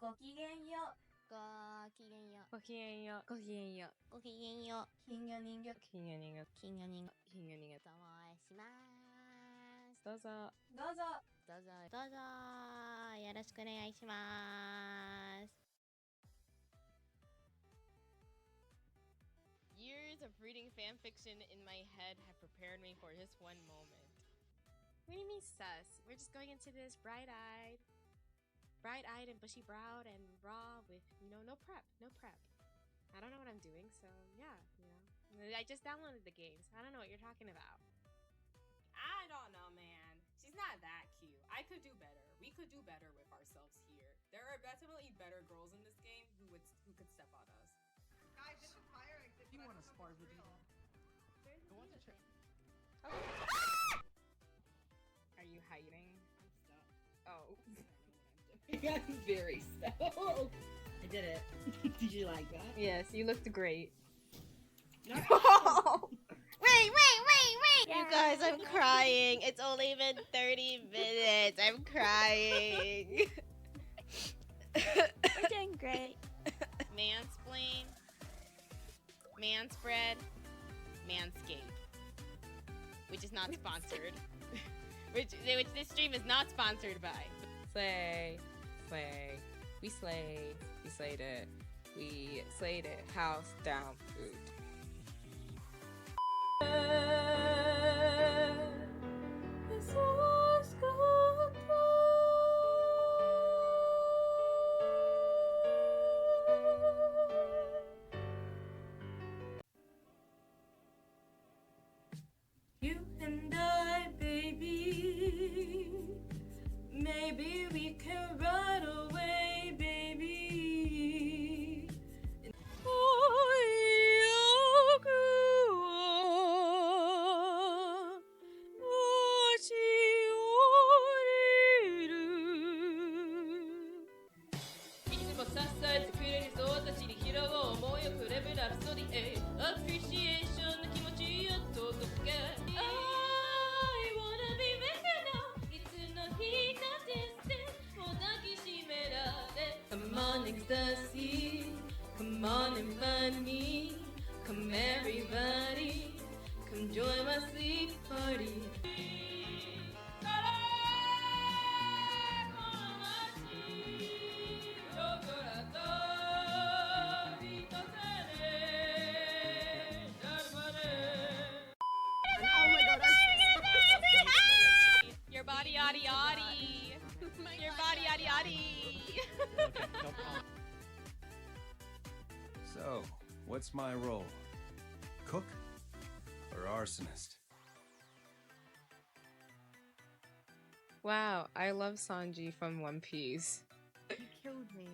ごきげんよう。ごきげんよう。ごきげんよう。ごきげんよう。ごきげんよう。金魚人魚。金魚人魚。金魚人魚。金魚人魚。と申します。どうぞ。どうぞ。どうぞ。どうぞ。よろしくお願いします。Years of reading fan fiction in my head have prepared me for this one moment. What do you mean sus? We're just going into this bright-eyed and bushy-browed and raw with, no prep. I don't know what I'm doing, so yeah, I just downloaded the games. I don't know what you're talking about. I don't know, man. She's not that cute. I could do better. We could do better with ourselves here. There are definitely better girls in this game who could step on us. Guys, it's a fire exit. You want to spar with me? I want to check. Are you hiding? I'm stuck. Oh. I'm very stuck. I did it. Did you like that? Yes, you looked great. Wait! You guys, I'm crying. It's only been 30 minutes. I'm crying. We're doing great. Mansplain. Manspread. Manscape. Which is not sponsored. which this stream is not sponsored by. Slay. We slayed. We slayed it. We slayed it. House down food. You and I, baby. Maybe we can run away, baby. Come on, ecstasy. Come on and find me. Come everybody. Come join my sleep party. Your body yaddy yaddy. Your body yaddy yaddy. So, what's my role? Cook or arsonist? Wow, I love Sanji from One Piece. You killed me.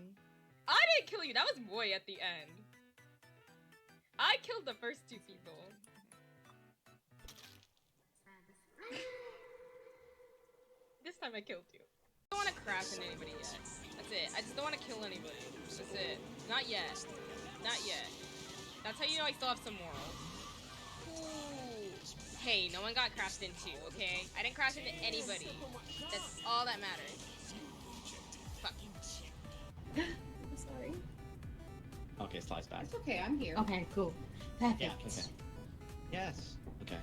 I didn't kill you. That was Boy at the end. I killed the first two people. This time I killed you. I don't want to crash into anybody yet. That's it. I just don't want to kill anybody. That's it. Not yet. Not yet. That's how you know I still have some morals. Ooh. Hey, no one got crashed into, okay? I didn't crash into anybody. That's all that matters. Fuck. I'm sorry. Okay, slides back. It's okay, I'm here. Okay, cool. Perfect. Yeah, okay. Yes. Okay.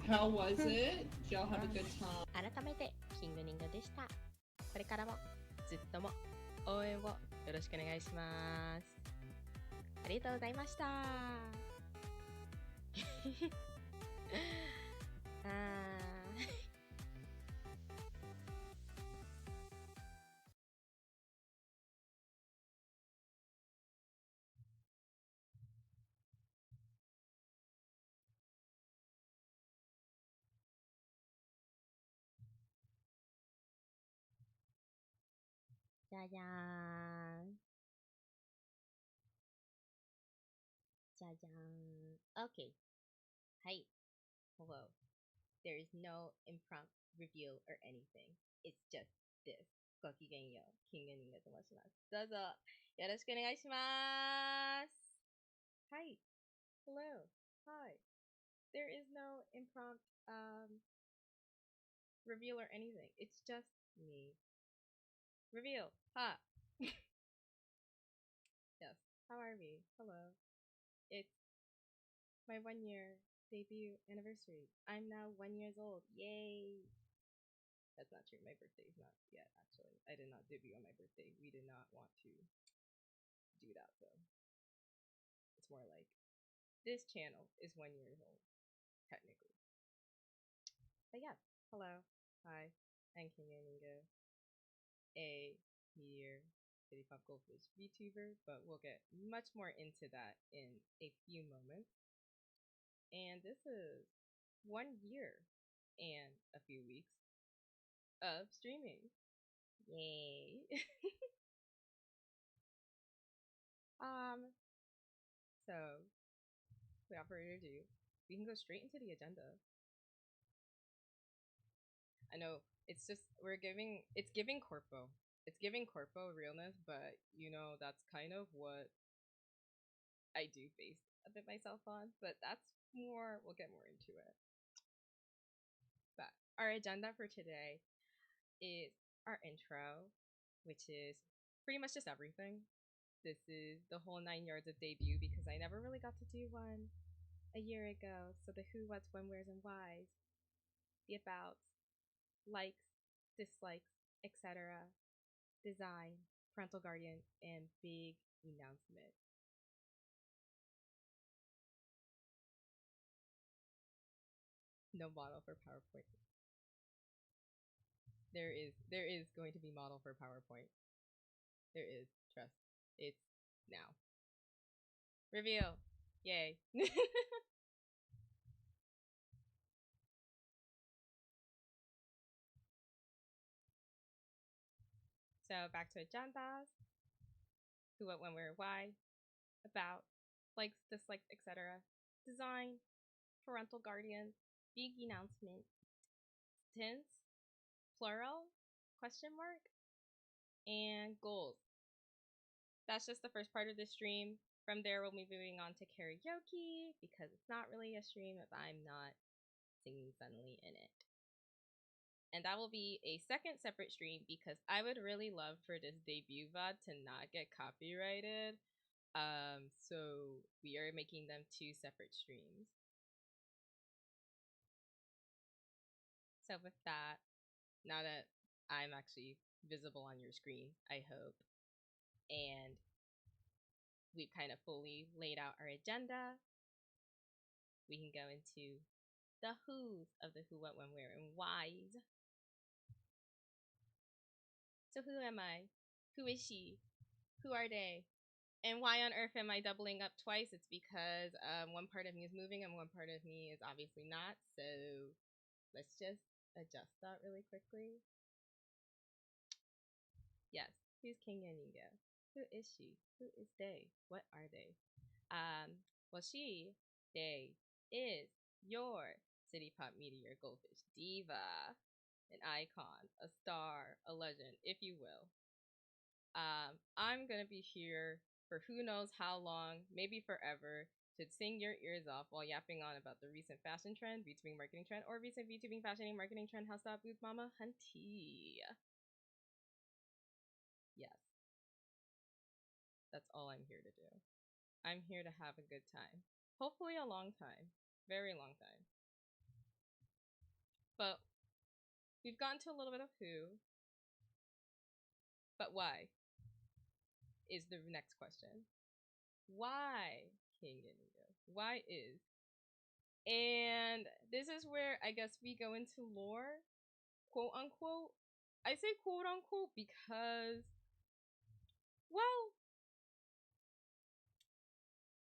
How was it? Did y'all have a good time? 改めて、キング人魚でした。これからも、ずっとも、応援をよろしくお願いします。ありがとうございました。じゃじゃーん。じゃじゃーん。Okay. はい。Hello. There is no impromptu reveal or anything. It's just this. ごきげんよう。金魚人魚と申します。どうぞ、よろしくお願いします。はい。Hello. Hi. There is no impromptu reveal or anything. It's just me. Reveal. Ha. Yes. How are we? Hello. It's my 1 year debut anniversary. I'm now 1 years old. Yay. That's not true. My birthday is not yet, actually. I did not debut on my birthday. We did not want to do that, though. It's more like this channel is 1 year old, technically. But yeah, hello. Hi. I'm King Ningo, a Meteor City Pop Goldfish VTuber, but we'll get much more into that in a few moments. And this is 1 year and a few weeks of streaming. Yay. So without further ado, we can go straight into the agenda. I know it's just it's giving corpo. It's giving corpo realness, but you know that's kind of what I do base a bit myself on, but that's more, we'll get more into it. But our agenda for today is our intro, which is pretty much just everything. This is the whole 9 yards of debut because I never really got to do one a year ago. So the who, what's, when, where's, and why's, the abouts, likes, dislikes, etc., design, parental guardian, and big announcement. No model for PowerPoint. There is going to be model for PowerPoint. There is, trust. It's now. Reveal. Yay. So back to agendas. Who, what, when, where, why, about, likes, dislikes, etc. Design, parental guardian, big announcement, tense, plural, question mark, and goals. That's just the first part of the stream. From there, we'll be moving on to karaoke because it's not really a stream if I'm not singing suddenly in it. And that will be a second separate stream because I would really love for this debut VOD to not get copyrighted. So we are making them 2 separate streams. So with that, now that I'm actually visible on your screen, I hope, and we've kind of fully laid out our agenda, we can go into the who's of the who, what, when, where, and why's. So who am I? Who is she? Who are they? And why on earth am I doubling up twice? It's because one part of me is moving and one part of me is obviously not. So let's just adjust that really quickly. Yes, who's King Ningo? Who is she? Who is they? What are they? Well, they, is your City Pop Meteor Goldfish diva, an icon, a star, a legend, if you will. I'm gonna be here for who knows how long, maybe forever, to sing your ears off while yapping on about the recent fashion trend, VTubing marketing trend, or recent VTubing fashion and marketing trend. How's that, Booth Mama Hunty? Yes. That's all I'm here to do. I'm here to have a good time. Hopefully a long time. Very long time. But we've gotten to a little bit of who. But why? Is the next question. Why King Ningo? Why is? And this is where I guess we go into lore, quote unquote. I say quote unquote because, well,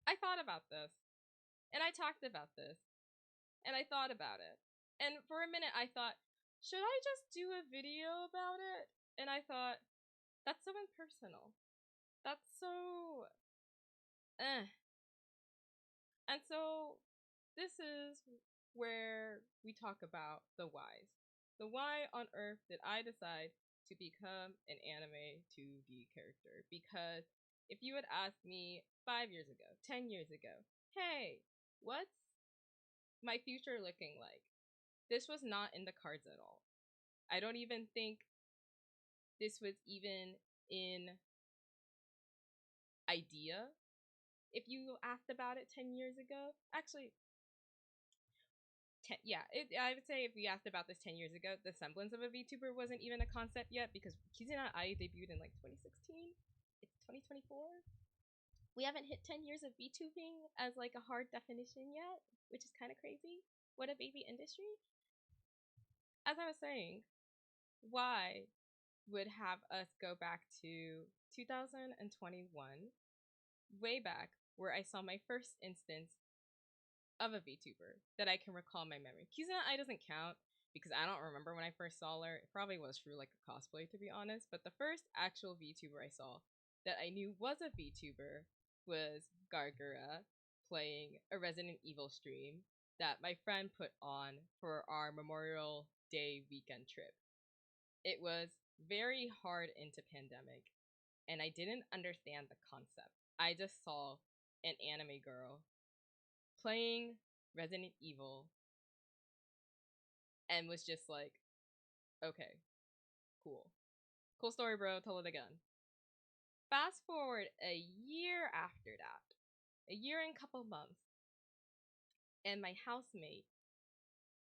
I thought about this, and I talked about this, and I thought about it. And for a minute I thought, should I just do a video about it? And I thought, that's so impersonal. That's so And so this is where we talk about the whys. The why on earth did I decide to become an anime 2D character? Because if you had asked me 5 years ago, 10 years ago, hey, what's my future looking like? This was not in the cards at all. I don't even think this was even in idea if you asked about it 10 years ago. Actually, I would say if we asked about this 10 years ago, the semblance of a VTuber wasn't even a concept yet, because Kizuna Ai debuted in like 2016. It's 2024. We haven't hit 10 years of VTubing as like a hard definition yet, which is kind of crazy. What a baby industry. As I was saying, why would have us go back to 2021, way back, where I saw my first instance of a VTuber that I can recall my memory. Kizuna Ai doesn't count because I don't remember when I first saw her. It probably was through like a cosplay, to be honest. But the first actual VTuber I saw that I knew was a VTuber was Gargura playing a Resident Evil stream that my friend put on for our Memorial Day weekend trip. It was very hard into pandemic, and I didn't understand the concept. I just saw an anime girl playing Resident Evil and was just like, okay, cool. Cool story, bro. Tell it again. Fast forward a year after that, a year and a couple months, and my housemate,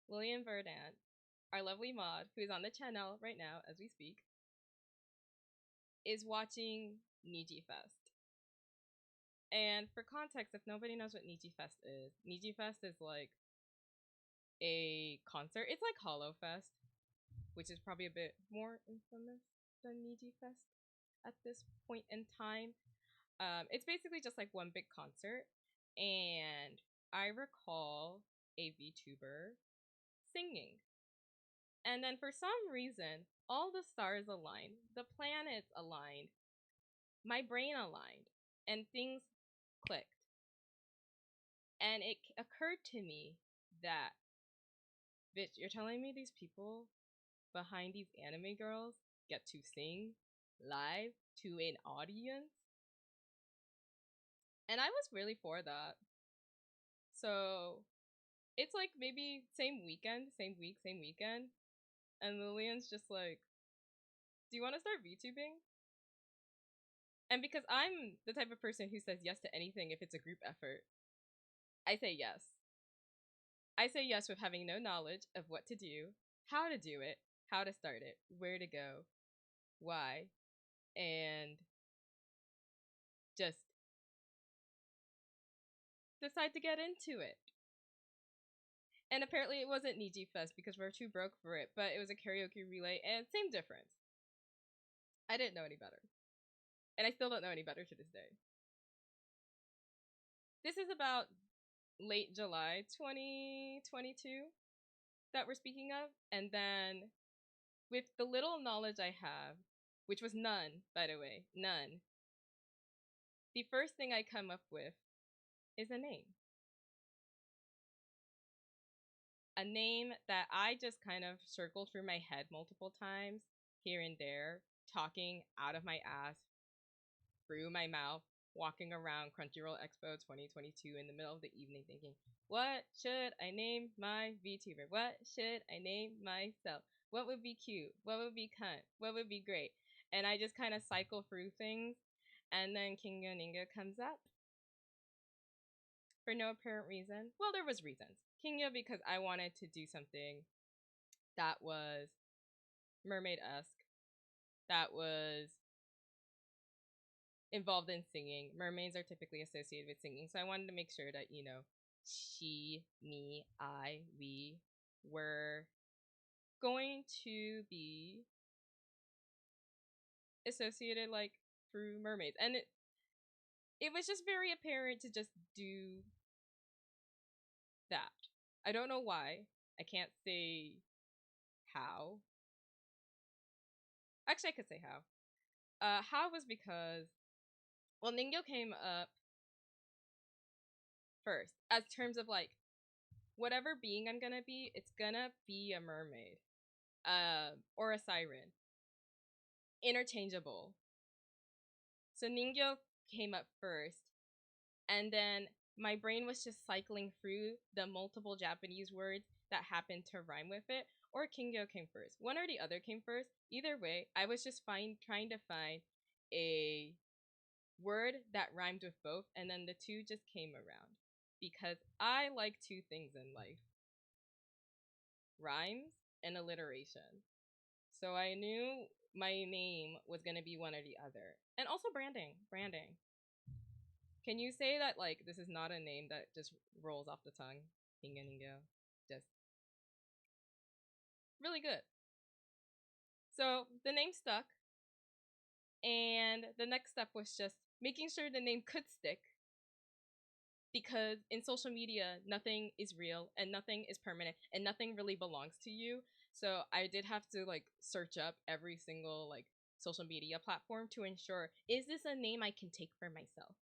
William Verdant, our lovely mod, who is on the channel right now as we speak, is watching Niji Fest. And for context, if nobody knows what Niji Fest is like a concert. It's like Hollow Fest, which is probably a bit more infamous than Niji Fest at this point in time. It's basically just like one big concert, and I recall a VTuber singing. And then for some reason, all the stars aligned, the planets aligned, my brain aligned, and things clicked. And it occurred to me that, bitch, you're telling me these people behind these anime girls get to sing live to an audience? And I was really for that. So it's like maybe same week, same weekend. And Lillian's just like, do you want to start VTubing? And because I'm the type of person who says yes to anything if it's a group effort, I say yes. I say yes with having no knowledge of what to do, how to do it, how to start it, where to go, why, and just decide to get into it. And apparently it wasn't Niji Fest because we're too broke for it, but it was a karaoke relay, and same difference. I didn't know any better. And I still don't know any better to this day. This is about late July 2022 that we're speaking of. And then with the little knowledge I have, which was none, by the way, none, the first thing I come up with is a name. A name that I just kind of circled through my head multiple times, here and there, talking out of my ass, through my mouth, walking around Crunchyroll Expo 2022 in the middle of the evening thinking, what should I name my VTuber? What should I name myself? What would be cute? What would be cunt? What would be great? And I just kind of cycle through things, and then Kingyo Ninga comes up. For no apparent reason. Well, there was reasons. Kingyo because I wanted to do something that was mermaid-esque, that was involved in singing. Mermaids are typically associated with singing, so I wanted to make sure that, you know, she, me, I, we were going to be associated like through mermaids. And it was just very apparent to just do that. I don't know why. I can't say how. Actually, I could say how. How was because, well, Ningyo came up first as terms of like, whatever being I'm gonna be, it's gonna be a mermaid, or a siren, interchangeable. So Ningyo came up first, and then my brain was just cycling through the multiple Japanese words that happened to rhyme with it, or Kingyo came first. One or the other came first. Either way, I was just trying to find a word that rhymed with both, and then the two just came around. Because I like two things in life: rhymes and alliteration. So I knew my name was gonna be one or the other. And also branding. Branding. Can you say that like this is not a name that just rolls off the tongue? Hinga Ningo. Just really good. So the name stuck. And the next step was just making sure the name could stick. Because in social media, nothing is real and nothing is permanent and nothing really belongs to you. So I did have to like search up every single like social media platform to ensure, is this a name I can take for myself?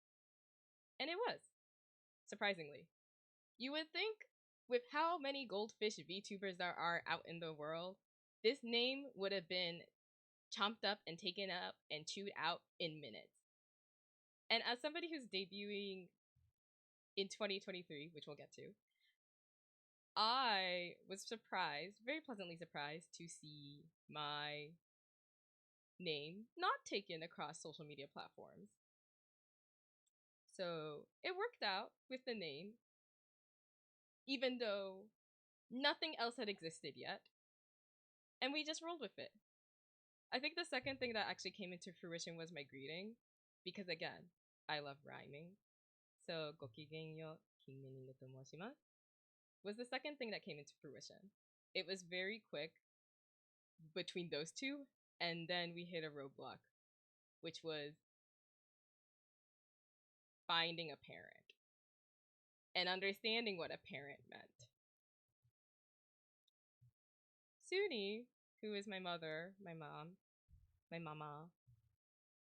And it was, surprisingly. You would think with how many goldfish VTubers there are out in the world, this name would have been chomped up and taken up and chewed out in minutes. And as somebody who's debuting in 2023, which we'll get to, I was surprised, very pleasantly surprised, to see my name not taken across social media platforms. So it worked out with the name, even though nothing else had existed yet. And we just rolled with it. I think the second thing that actually came into fruition was my greeting, because again, I love rhyming. So Gokigenyo Kinmeningo to moshimasu was the second thing that came into fruition. It was very quick between those two, and then we hit a roadblock, which was finding a parent and understanding what a parent meant. Suni, who is my mother, my mama,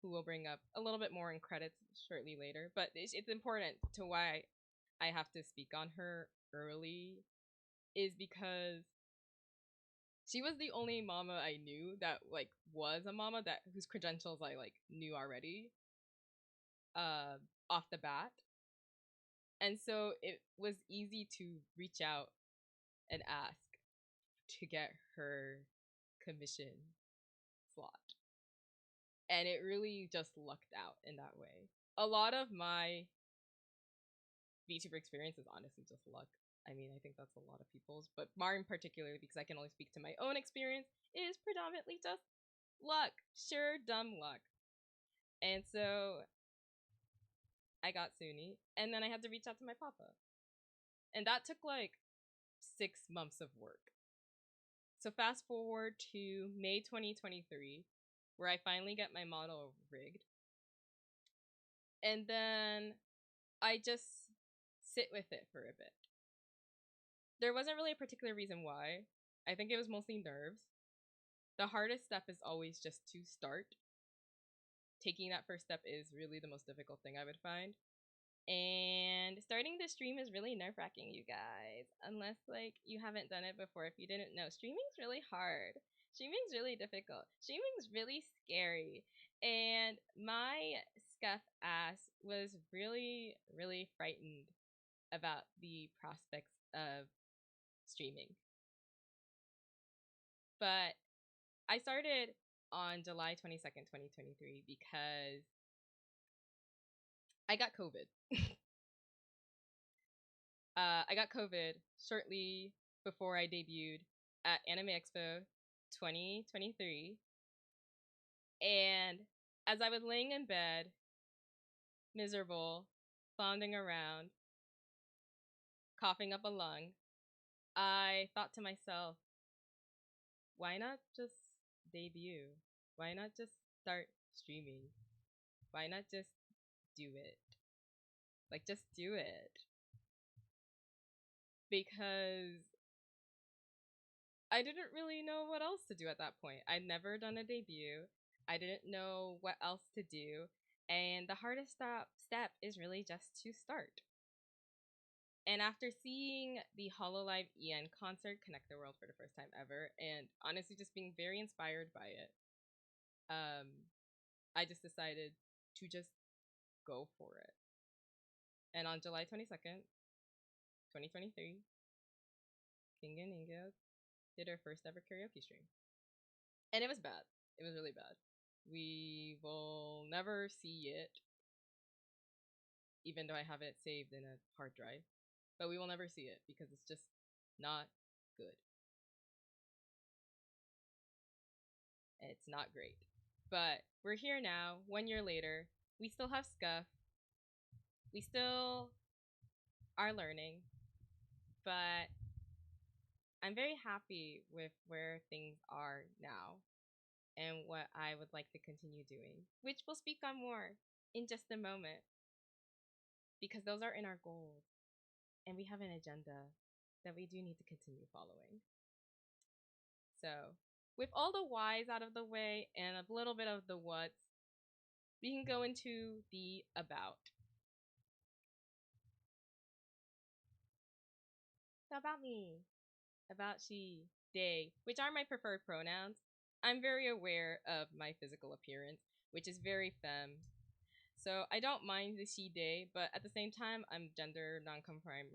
who we'll bring up a little bit more in credits shortly later, but it's important to why I have to speak on her early, is because she was the only mama I knew that like was a mama that whose credentials I like knew already off the bat. And so it was easy to reach out and ask to get her commission slot. And it really just lucked out in that way. A lot of my VTuber experience is honestly just luck. I mean, I think that's a lot of people's, but mine particularly, because I can only speak to my own experience, is predominantly just luck. Sure, dumb luck. And so I got Suni, and then I had to reach out to my papa. And that took like 6 months of work. So fast forward to May 2023, where I finally get my model rigged. And then I just sit with it for a bit. There wasn't really a particular reason why. I think it was mostly nerves. The hardest step is always just to start. Taking that first step is really the most difficult thing I would find. And starting the stream is really nerve-wracking, you guys. Unless like you haven't done it before. If you didn't know, streaming's really hard. Streaming's really difficult. Streaming's really scary. And my scuff ass was really, really frightened about the prospects of streaming. But I started on July 22nd, 2023 because I got COVID. I got COVID shortly before I debuted at Anime Expo 2023. And as I was laying in bed, miserable, floundering around, coughing up a lung, I thought to myself, why not just debut? Why not just start streaming? Why not just do it? Like, just do it. Because I didn't really know what else to do at that point. I'd never done a debut. I didn't know what else to do. And the hardest step is really just to start. And after seeing the Hololive EN concert Connect the World for the first time ever, and honestly just being very inspired by it, I just decided to just go for it. And on July 22nd, 2023, Kinga Ninga did her first ever karaoke stream. And it was bad. It was really bad. We will never see it, even though I have it saved in a hard drive. But we will never see it because it's just not good. It's not great. But we're here now, 1 year later. We still have Scuff. We still are learning. But I'm very happy with where things are now and what I would like to continue doing, which we'll speak on more in just a moment. Because those are in our goals. And we have an agenda that we do need to continue following. So, with all the whys out of the way and a little bit of the whats, we can go into the about. So about me, about she, they, which are my preferred pronouns. I'm very aware of my physical appearance, which is very femme. So I don't mind the she, they, but at the same time, I'm gender non-conforming,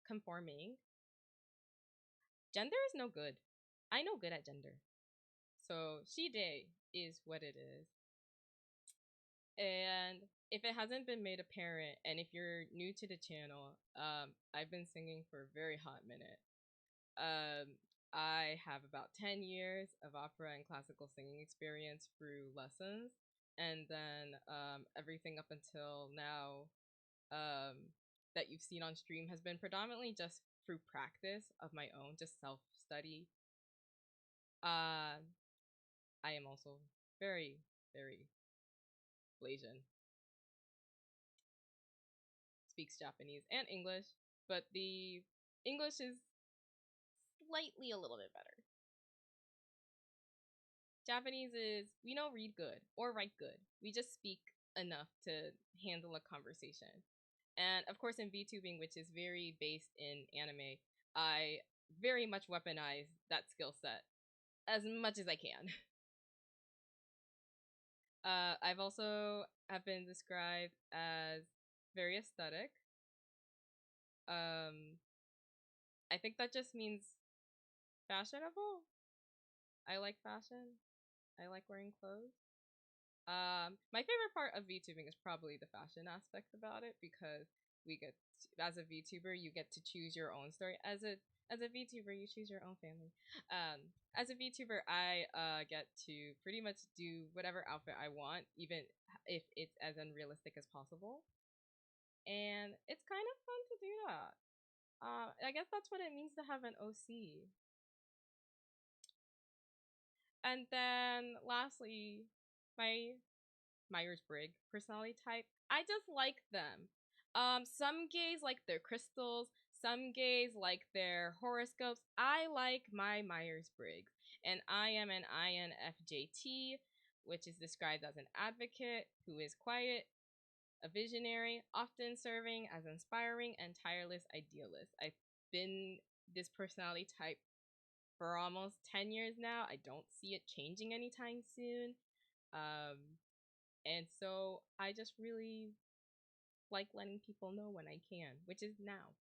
conforming. Gender is no good. I know good at gender. So she, they is what it is. And if it hasn't been made apparent, and if you're new to the channel, I've been singing for a very hot minute. I have about 10 years of opera and classical singing experience through lessons, and then everything up until now that you've seen on stream has been predominantly just through practice of my own, just self-study. I am also very, very Blasian. Speaks Japanese and English, but the English is slightly a little bit better. Japanese is, we don't read good or write good. We just speak enough to handle a conversation. And of course in VTubing, which is very based in anime, I very much weaponize that skill set as much as I can. I've also have been described as very aesthetic. I think that just means fashionable. I like fashion. I like wearing clothes. My favorite part of VTubing is probably the fashion aspect about it, because we get as a VTuber you get to choose your own story. As a VTuber you choose your own family. As a VTuber I get to pretty much do whatever outfit I want, even if it's as unrealistic as possible. And it's kind of fun to do that. I guess that's what it means to have an OC. And then lastly, my Myers-Briggs personality type. I just like them. Some gays like their crystals, some gays like their horoscopes. I like my Myers-Briggs, and I am an INFJT, which is described as an advocate who is quiet, a visionary, often serving as inspiring and tireless idealist. I've been this personality type for almost 10 years now. I don't see it changing anytime soon. And so I just really like letting people know when I can, which is now.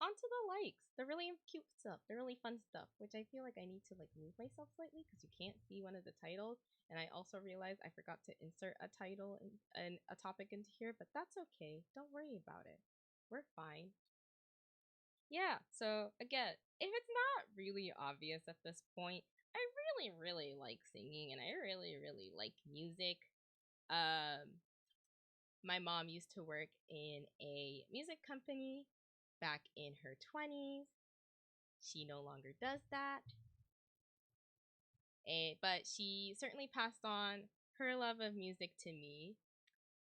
Onto the likes, the really cute stuff, the really fun stuff, which I feel like I need to like move myself slightly because you can't see one of the titles. And I also realized I forgot to insert a title and a topic into here, but that's okay. Don't worry about it. We're fine. Yeah, so again, if it's not really obvious at this point, I really, really like singing and I really, really like music. My mom used to work in a music company back in her 20s. She no longer does that. But she certainly passed on her love of music to me.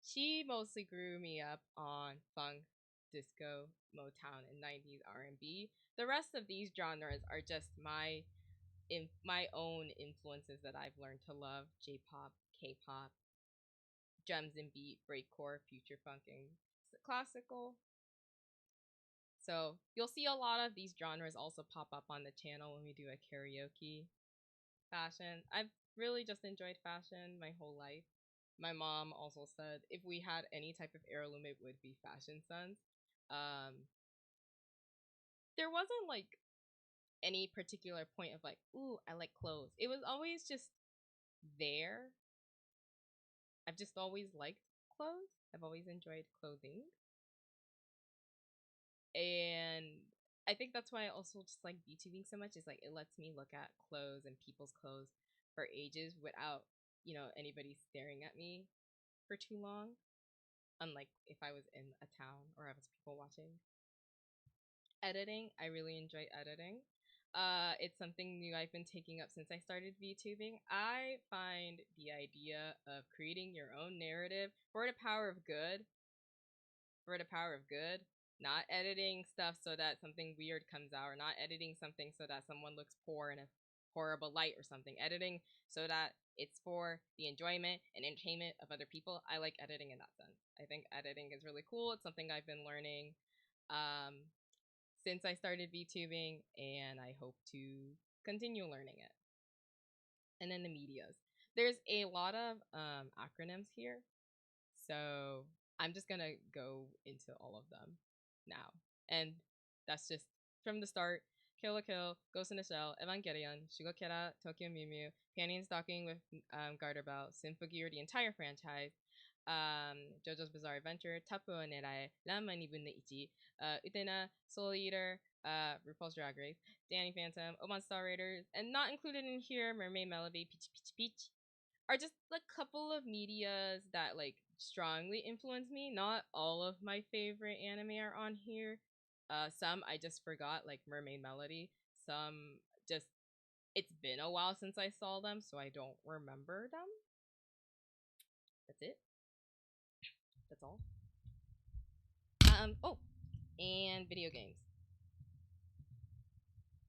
She mostly grew me up on funk, disco, Motown, and 90s R&B. The rest of these genres are just my own influences that I've learned to love: J-pop, K-pop, drums and beat, breakcore, future funk, and classical. So you'll see a lot of these genres also pop up on the channel when we do a karaoke. fashion. I've really just enjoyed fashion my whole life. My mom also said if we had any type of heirloom, it would be Fashion Sense. There wasn't like any particular point of like, ooh, I like clothes. It was always just there. I've just always liked clothes. I've always enjoyed clothing. And I think that's why I also just like VTubing so much, is like it lets me look at clothes and people's clothes for ages without, you know, anybody staring at me for too long. Unlike if I was in a town or I was people watching. Editing, I really enjoy editing. It's something new I've been taking up since I started VTubing. I find the idea of creating your own narrative for the power of good, not editing stuff so that something weird comes out, or not editing something so that someone looks poor in a horrible light or something. Editing so that it's for the enjoyment and entertainment of other people. I like editing in that sense. I think editing is really cool. It's something I've been learning since I started VTubing, and I hope to continue learning it. And then the medias. There's a lot of acronyms here, so I'm just gonna go into all of them now. And that's just from the start. Kill la Kill, Ghost in the Shell, Evangelion, Shugokera, Tokyo Mew Mew, Panty and Stocking with Garter Belt, Symphogear, the entire franchise, JoJo's Bizarre Adventure, Tapu o Nerae, Ranma 2分の1, Utena, Soul Eater, RuPaul's Drag Race, Danny Phantom, Oban Star Raiders, and not included in here, Mermaid Melody, Peach Peach Peach, are just a couple of medias that like strongly influence me. Not all of my favorite anime are on here. Some I just forgot, like Mermaid Melody. Some just, it's been a while since I saw them, so I don't remember them. That's it. That's all. Oh, and video games.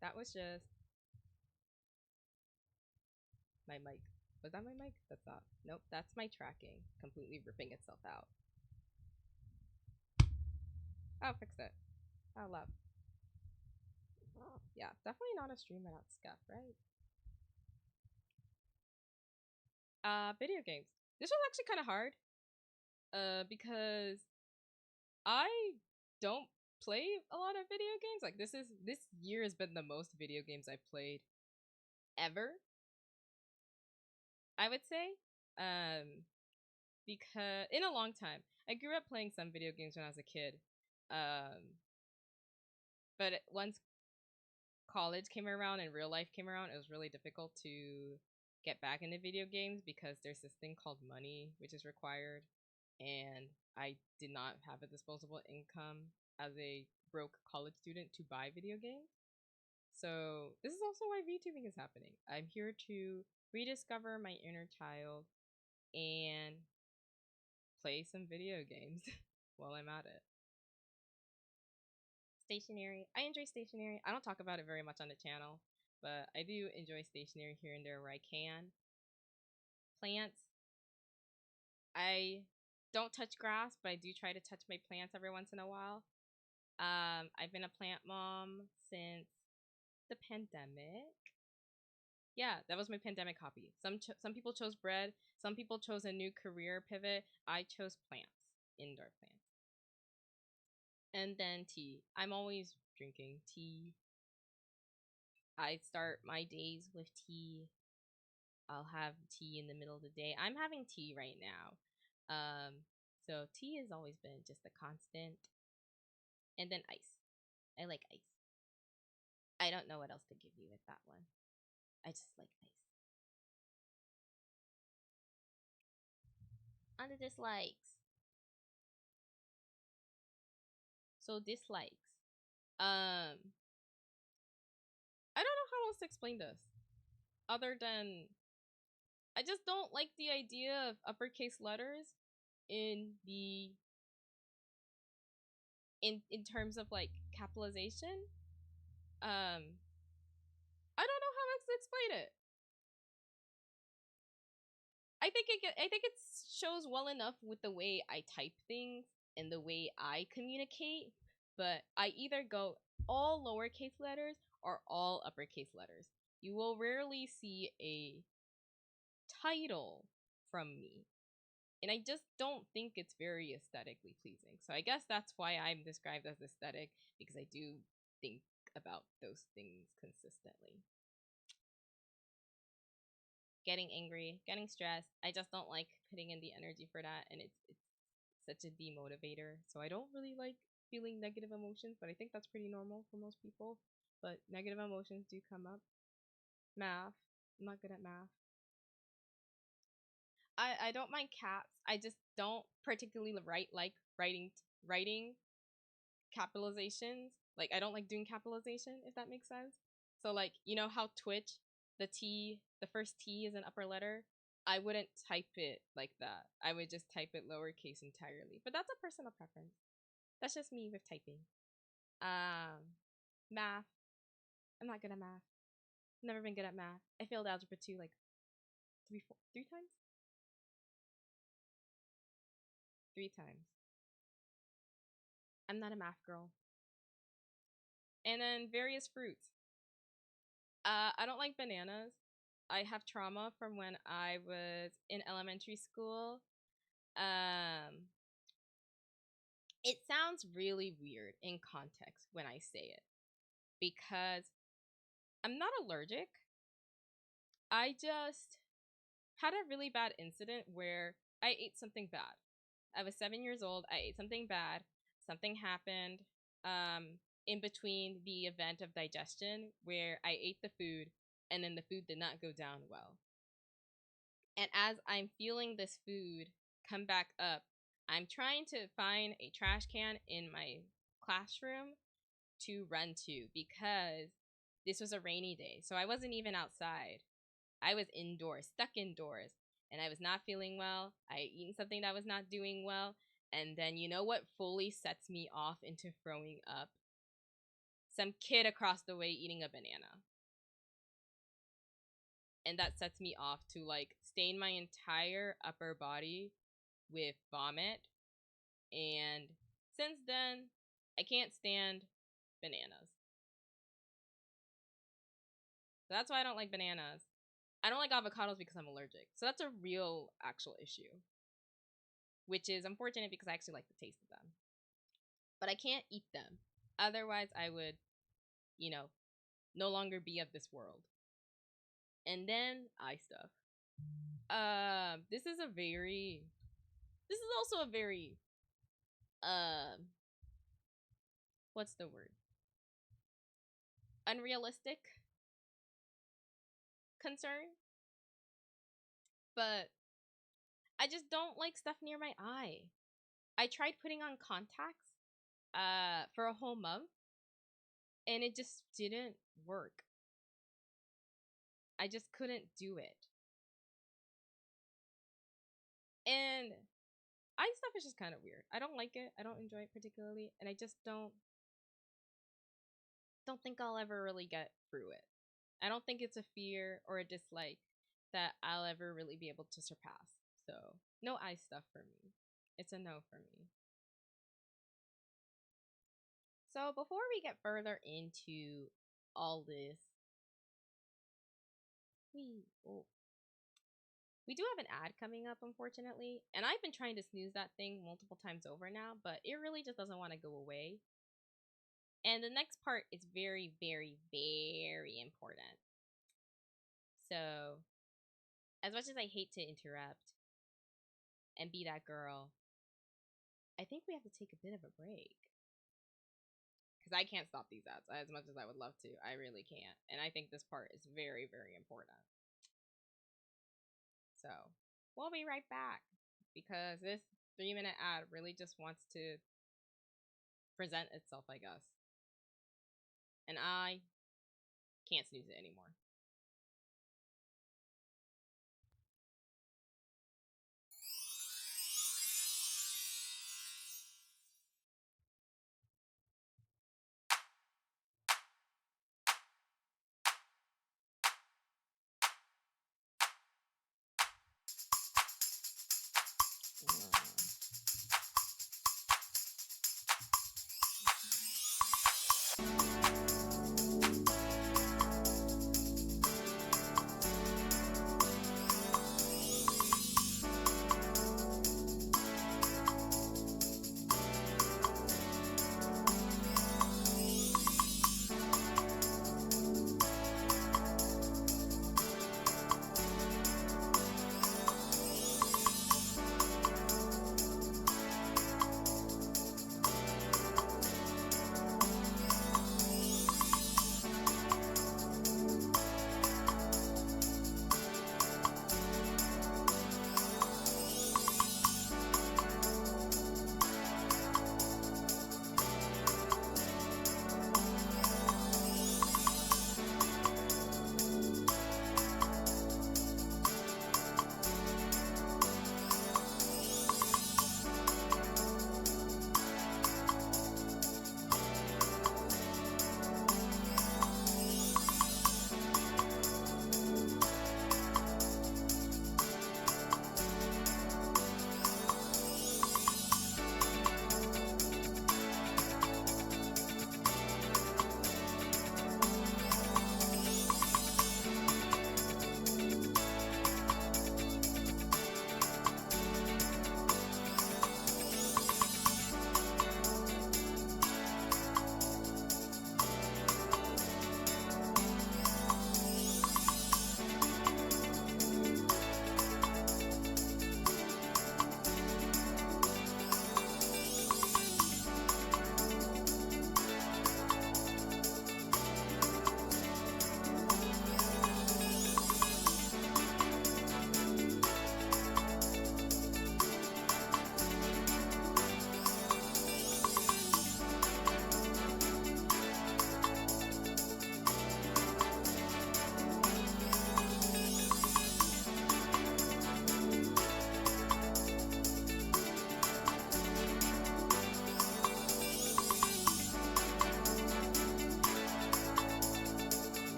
That was just my mic. Was that my mic? That's not. Nope, that's my tracking completely ripping itself out. I'll fix it. I'll love. Yeah, definitely not a stream without scuff, right? Video games. This was actually kind of hard. Because I don't play a lot of video games. Like this year has been the most video games I've played ever, I would say. Because in a long time. I grew up playing some video games when I was a kid. But once college came around and real life came around, it was really difficult to get back into video games because there's this thing called money, which is required. And I did not have a disposable income as a broke college student to buy video games. So this is also why VTubing is happening. I'm here to rediscover my inner child and play some video games while I'm at it. Stationery. I enjoy stationery. I don't talk about it very much on the channel, but I do enjoy stationery here and there where I can. Plants. I don't touch grass, but I do try to touch my plants every once in a while. I've been a plant mom since the pandemic. Yeah, that was my pandemic hobby. Some people chose bread. Some people chose a new career pivot. I chose plants, indoor plants. And then tea. I'm always drinking tea. I start my days with tea. I'll have tea in the middle of the day. I'm having tea right now. So tea has always been just a constant. And then ice. I like ice. I don't know what else to give you with that one. I just like ice. On the dislikes. So dislikes. I don't know how else to explain this. Other than I just don't like the idea of uppercase letters in the in terms of like capitalization. I don't know how else to explain it. I think it shows well enough with the way I type things and the way I communicate, but I either go all lowercase letters or all uppercase letters. you will rarely see a title from me. And I just don't think it's very aesthetically pleasing. So I guess that's why I'm described as aesthetic, because I do think about those things consistently. Getting angry, getting stressed. I just don't like putting in the energy for that, and it's such a demotivator. So I don't really like feeling negative emotions, but I think that's pretty normal for most people. But negative emotions do come up. Math. I'm not good at math. I don't mind caps. I just don't particularly like writing capitalizations. Like, I don't like doing capitalization, if that makes sense. So like, you know how Twitch, the first T is an upper letter? I wouldn't type it like that. I would just type it lowercase entirely. But that's a personal preference. That's just me with typing. Math. I'm not good at math. Never been good at math. I failed algebra 2 like three times? 3 times. I'm not a math girl. And then various fruits. I don't like bananas. I have trauma from when I was in elementary school. It sounds really weird in context when I say it, because I'm not allergic. I just had a really bad incident where I ate something bad. I was 7 years old. I ate something bad. Something happened in between the event of digestion where I ate the food and then the food did not go down well. And as I'm feeling this food come back up, I'm trying to find a trash can in my classroom to run to, because this was a rainy day. So I wasn't even outside. I was indoors, stuck indoors, and I was not feeling well. I had eaten something that was not doing well. And then you know what fully sets me off into throwing up? Some kid across the way eating a banana. And that sets me off to like stain my entire upper body with vomit. And since then, I can't stand bananas. So that's why I don't like bananas. I don't like avocados because I'm allergic. So that's a real actual issue. Which is unfortunate because I actually like the taste of them. But I can't eat them. Otherwise, I would, you know, no longer be of this world. And then eye stuff. This is also a very what's the word? Unrealistic concern. But I just don't like stuff near my eye. I tried putting on contacts for a whole month, and it just didn't work. I just couldn't do it. And eye stuff is just kind of weird. I don't like it. I don't enjoy it particularly, and I just don't think I'll ever really get through it. I don't think it's a fear or a dislike that I'll ever really be able to surpass. So, no eye stuff for me. It's a no for me. So, before we get further into all this, we do have an ad coming up, unfortunately, and I've been trying to snooze that thing multiple times over now, but it really just doesn't want to go away. And the next part is very, very, very important. So, as much as I hate to interrupt and be that girl, I think we have to take a bit of a break. Because I can't stop these ads as much as I would love to. I really can't. And I think this part is very, very important. So, we'll be right back. Because this 3-minute ad really just wants to present itself, I guess. And I can't snooze it anymore.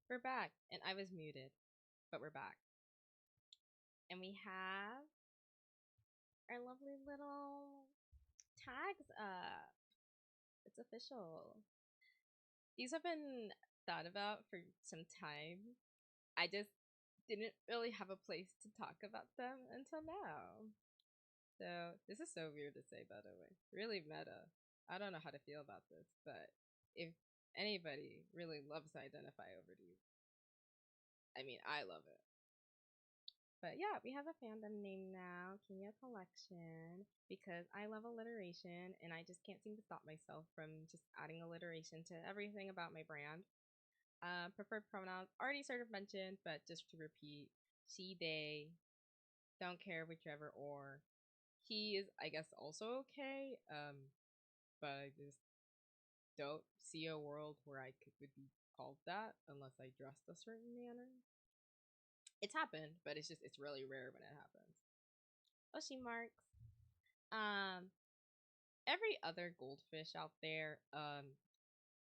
We're back, and I was muted, but we're back. And we have our lovely little tags up. It's official. These have been thought about for some time. I just didn't really have a place to talk about them until now. So, this is so weird to say, by the way. Really meta. I don't know how to feel about this, but if anybody really loves to identify over these, I mean, I love it. But yeah, we have a fandom name now, Kinyo Collection, because I love alliteration and I just can't seem to stop myself from just adding alliteration to everything about my brand. Preferred pronouns, already sort of mentioned, but just to repeat, she, they, don't care, whichever, or. He is, I guess, also okay, but I just don't see a world where I would be called that unless I dressed a certain manner. It's happened, but it's really rare when it happens. Oshi marks. Every other goldfish out there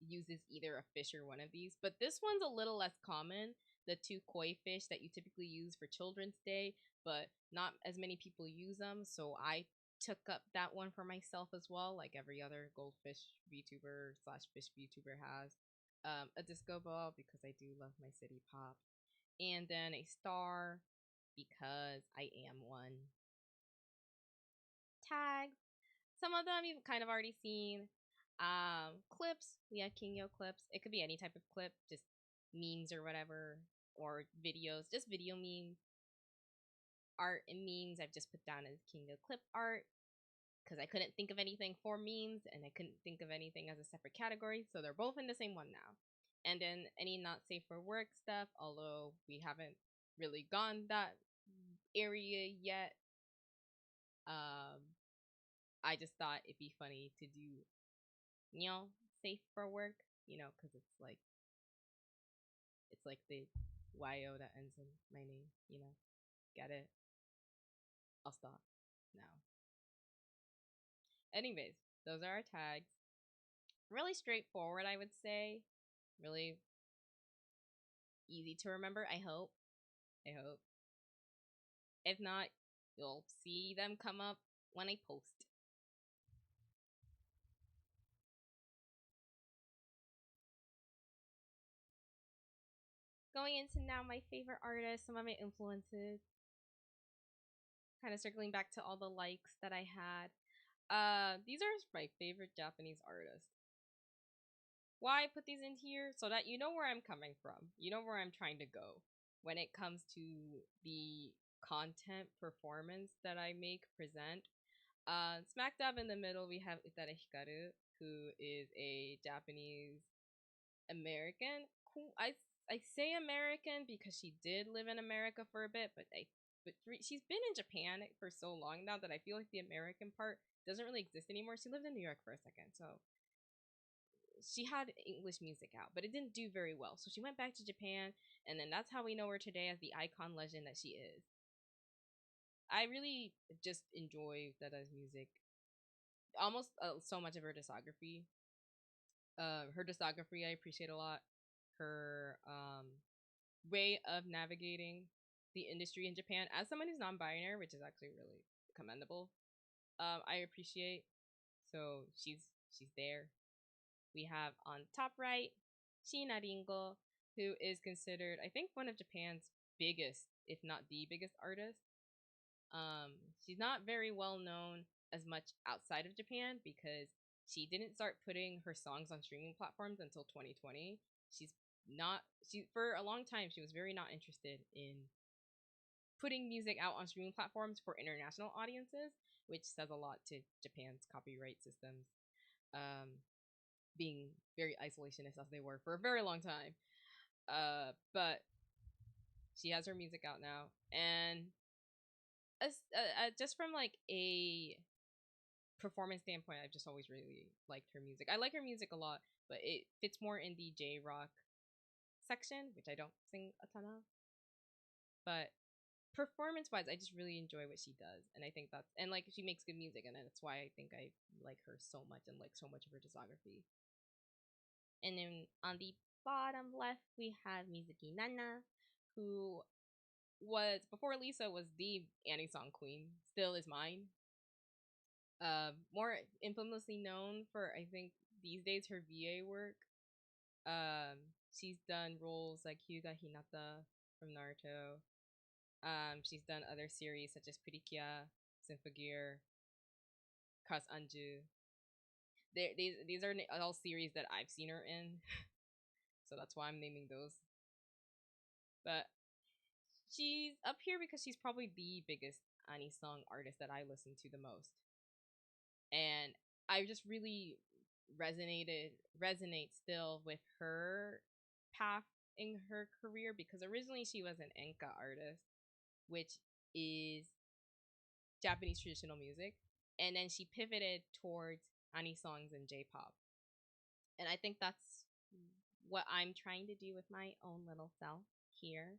uses either a fish or one of these, but this one's a little less common. The two koi fish that you typically use for Children's Day, but not as many people use them, so I took up that one for myself as well, like every other goldfish VTuber / fish VTuber has. A disco ball because I do love my city pop, and then a star because I am one. Tags. Some of them you've kind of already seen. Clips. We have Kinyo clips. It could be any type of clip, just memes or whatever, or videos, just video memes. Art and memes I've just put down as Kinyo clip art because I couldn't think of anything for memes and I couldn't think of anything as a separate category, so they're both in the same one now. And then any not safe for work stuff, although we haven't really gone that area yet. I just thought it'd be funny to do, safe for work, because it's like the YO that ends in my name, get it? I'll stop now. Anyways, those are our tags. Really straightforward, I would say. Really easy to remember, I hope. If not, you'll see them come up when I post. Going into now my favorite artists, some of my influences. Kind of circling back to all the likes that I had. These are my favorite Japanese artists. Why I put these in here? So that you know where I'm coming from. You know where I'm trying to go when it comes to the content performance that I present. Smack dab in the middle, we have Utada Hikaru, who is a Japanese American. I say American because she did live in America for a bit, but she's been in Japan for so long now that I feel like the American part doesn't really exist anymore. She lived in New York for a second, so she had English music out, but it didn't do very well. So she went back to Japan, and then that's how we know her today as the icon legend that she is. I really just enjoy Dada's music. Almost so much of her discography. Her discography I appreciate a lot. Her way of navigating the industry in Japan as someone who's non-binary, which is actually really commendable. I appreciate. So she's there. We have on top right, Sheena Ringo, who is considered, I think, one of Japan's biggest, if not the biggest artist. She's not very well known as much outside of Japan because she didn't start putting her songs on streaming platforms until 2020. For a long time, she was very not interested in putting music out on streaming platforms for international audiences, which says a lot to Japan's copyright systems. Being very isolationist as they were for a very long time. But she has her music out now, and just from like a performance standpoint, I've just always really liked her music. I like her music a lot, but it fits more in the J-rock section, which I don't sing a ton of. But performance-wise, I just really enjoy what she does, and I think and like she makes good music, and that's why I think I like her so much and like so much of her discography. And then on the bottom left, we have Mizuki Nana, who was before Lisa was the Anisong queen, still is mine. More infamously known for I think these days her VA work. She's done roles like Hyuga Hinata from Naruto. She's done other series such as Purikia, Symphogear, Cross Anju. These are all series that I've seen her in, so that's why I'm naming those. But she's up here because she's probably the biggest Anisong artist that I listen to the most, and I just really resonate still with her path in her career because originally she was an enka artist, which is Japanese traditional music, and then she pivoted towards anisongs and J-pop. And I think that's what I'm trying to do with my own little self here.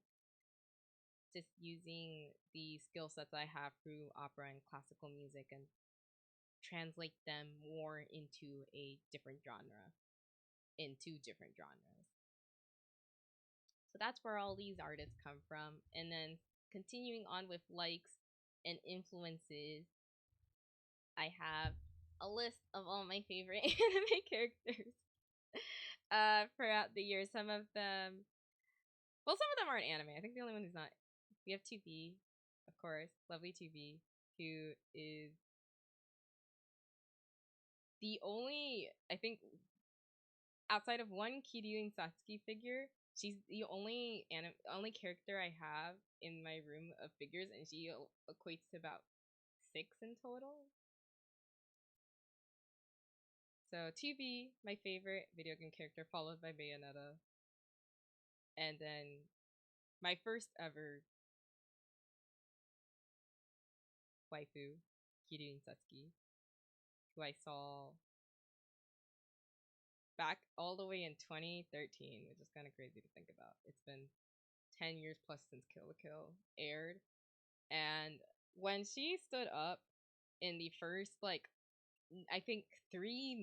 Just using the skill sets I have through opera and classical music and translate them more into a different genre, into different genres. So that's where all these artists come from. And then continuing on with likes and influences, I have a list of all my favorite anime characters throughout the years. Some of them, well, some of them aren't anime. I think the only one who's not, we have 2B, of course, lovely 2B, who is the only, I think, outside of one Kiryu and Satsuki figure, she's the only character I have in my room of figures, and she equates to about 6 in total. So 2B, my favorite video game character, followed by Bayonetta. And then my first ever waifu, Kiryu and Satsuki, who I saw back all the way in 2013, which is kind of crazy to think about. It's been 10 years plus since Kill la Kill aired. And when she stood up in the first, like, I think 3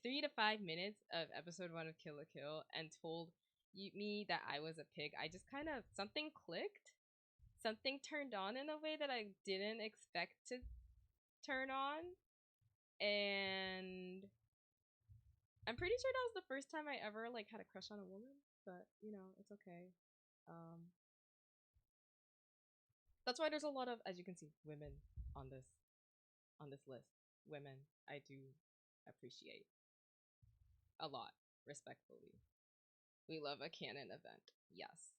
to 5 minutes of episode 1 of Kill la Kill and told me that I was a pig, I just kind of, something clicked. Something turned on in a way that I didn't expect to turn on. And I'm pretty sure that was the first time I ever like had a crush on a woman, but you know, it's okay. That's why there's a lot of, as you can see, women on this list. Women I do appreciate a lot, respectfully. We love a canon event, yes.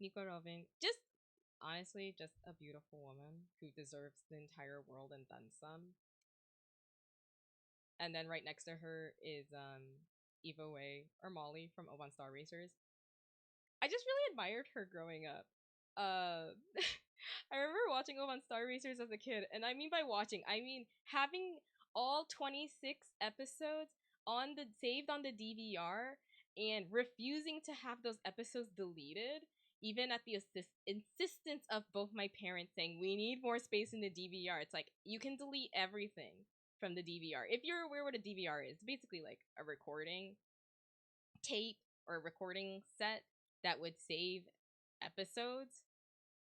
Nico Robin, just honestly, just a beautiful woman who deserves the entire world and then some. And then right next to her is Eva Wei, or Molly from Oban Star Racers. I just really admired her growing up. I remember watching Oban Star Racers as a kid, and I mean by watching, I mean having all 26 episodes saved on the DVR and refusing to have those episodes deleted, even at the insistence of both my parents saying we need more space in the DVR. It's like, you can delete everything from the DVR. If you're aware what a DVR is, it's basically like a recording tape or a recording set that would save episodes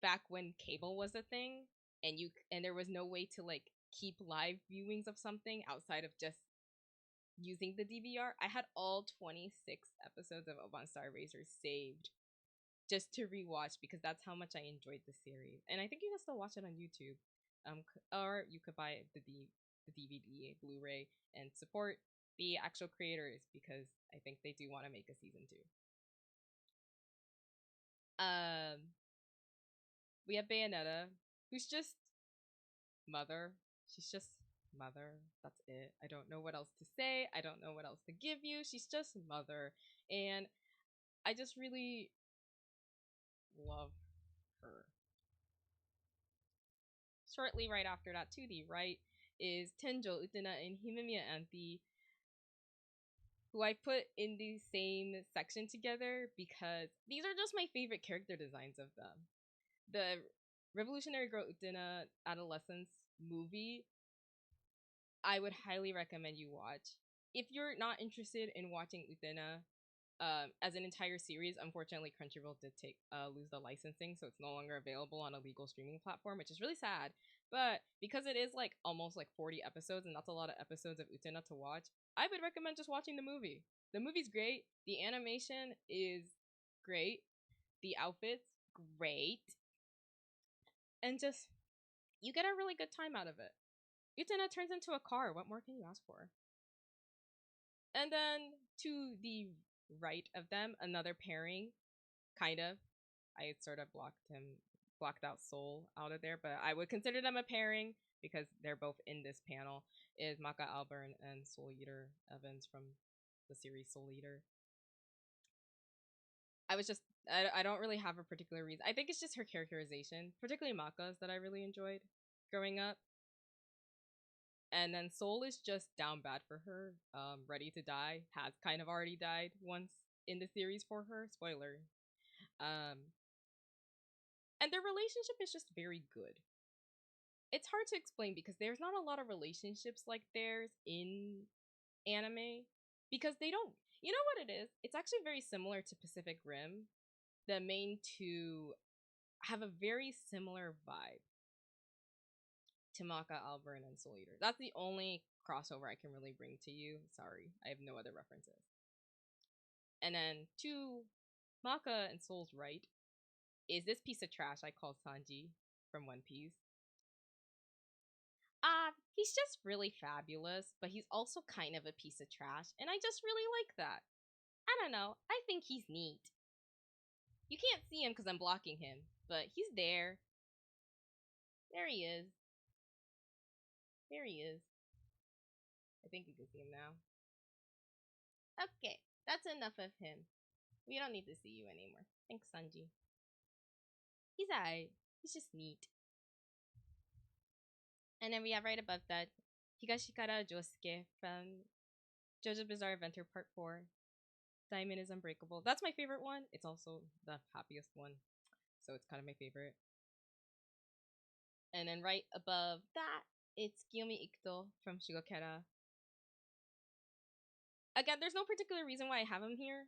back when cable was a thing, and there was no way to like keep live viewings of something outside of just using the DVR. I had all 26 episodes of Oban Star Racers saved just to rewatch because that's how much I enjoyed the series. And I think you can still watch it on YouTube, or you could buy the DVD, Blu-ray, and support the actual creators because I think they do want to make a season 2. We have Bayonetta, who's just mother. She's just mother. That's it. I don't know what else to say. I don't know what else to give you. She's just mother. And I just really love her. Shortly right after that, to the right, is Tenjo Utena and Himemiya Anthi, who I put in the same section together because these are just my favorite character designs of them. The Revolutionary Girl Utena Adolescence movie, I would highly recommend you watch. if you're not interested in watching Utena as an entire series, unfortunately Crunchyroll did lose the licensing, so it's no longer available on a legal streaming platform, which is really sad. But because it is like almost like 40 episodes, and that's a lot of episodes of Utena to watch, I would recommend just watching the movie. The movie's great. The animation is great. The outfits, great. And just, you get a really good time out of it. Utena turns into a car. What more can you ask for? And then to the right of them, another pairing, kind of. I sort of blocked out Soul out of there, but I would consider them a pairing because they're both in this panel, is Maka Alburn and Soul Eater Evans from the series Soul Eater. I don't really have a particular reason. I think it's just her characterization, particularly Maka's, that I really enjoyed growing up. And then Soul is just down bad for her, ready to die, has kind of already died once in the series for her, spoiler. And their relationship is just very good. It's hard to explain because there's not a lot of relationships like theirs in anime, because they don't, you know what it is? It's actually very similar to Pacific Rim. The main two have a very similar vibe to Maka, Alburn, and Soul Eater. That's the only crossover I can really bring to you. Sorry, I have no other references. And then to Maka and Soul's right is this piece of trash I call Sanji from One Piece. He's just really fabulous, but he's also kind of a piece of trash, and I just really like that. I don't know, I think he's neat. You can't see him because I'm blocking him, but he's there. There he is. There he is. I think you can see him now. Okay, that's enough of him. We don't need to see you anymore. Thanks, Sanji. He's alright. He's just neat. And then we have right above that Higashikara Josuke from JoJo's Bizarre Adventure Part 4. Diamond is Unbreakable. That's my favorite one. It's also the happiest one, so it's kind of my favorite. And then right above that, it's Kiyomi Ikuto from Shigokera. Again, there's no particular reason why I have him here.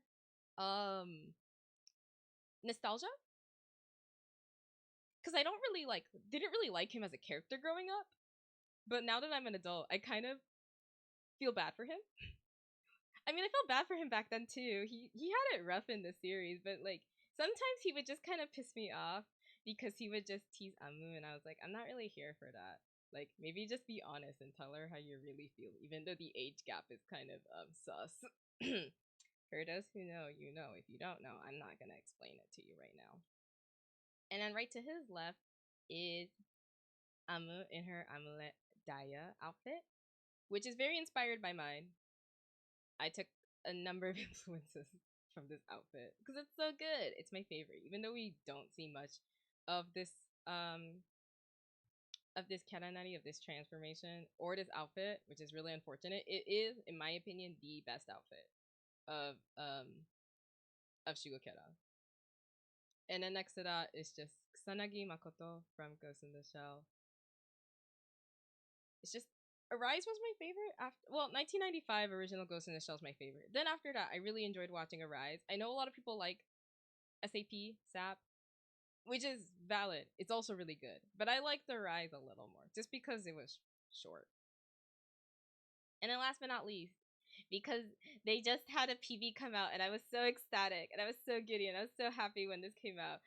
Nostalgia? Because I didn't really like him as a character growing up. But now that I'm an adult, I kind of feel bad for him. I mean, I felt bad for him back then too. He had it rough in the series, but like sometimes he would just kind of piss me off because he would just tease Amu, and I was like, I'm not really here for that. Like, maybe just be honest and tell her how you really feel, even though the age gap is kind of sus. For those who know, you know. If you don't know, I'm not gonna explain it to you right now. And then right to his left is Amu in her Amulet Daya outfit, which is very inspired by mine. I took a number of influences from this outfit because it's so good. It's my favorite, even though we don't see much of this Karanari, of this transformation or this outfit, which is really unfortunate. It is, in my opinion, the best outfit of Shigokera. And then next to that is just Kusanagi Makoto from Ghost in the Shell. It's just, Arise was my favorite after, well, 1995 original Ghost in the Shell is my favorite. Then after that, I really enjoyed watching Arise. I know a lot of people like SAP, which is valid. It's also really good. But I liked Arise a little more, just because it was short. And then last but not least, because they just had a PV come out, and I was so ecstatic, and I was so giddy, and I was so happy when this came out.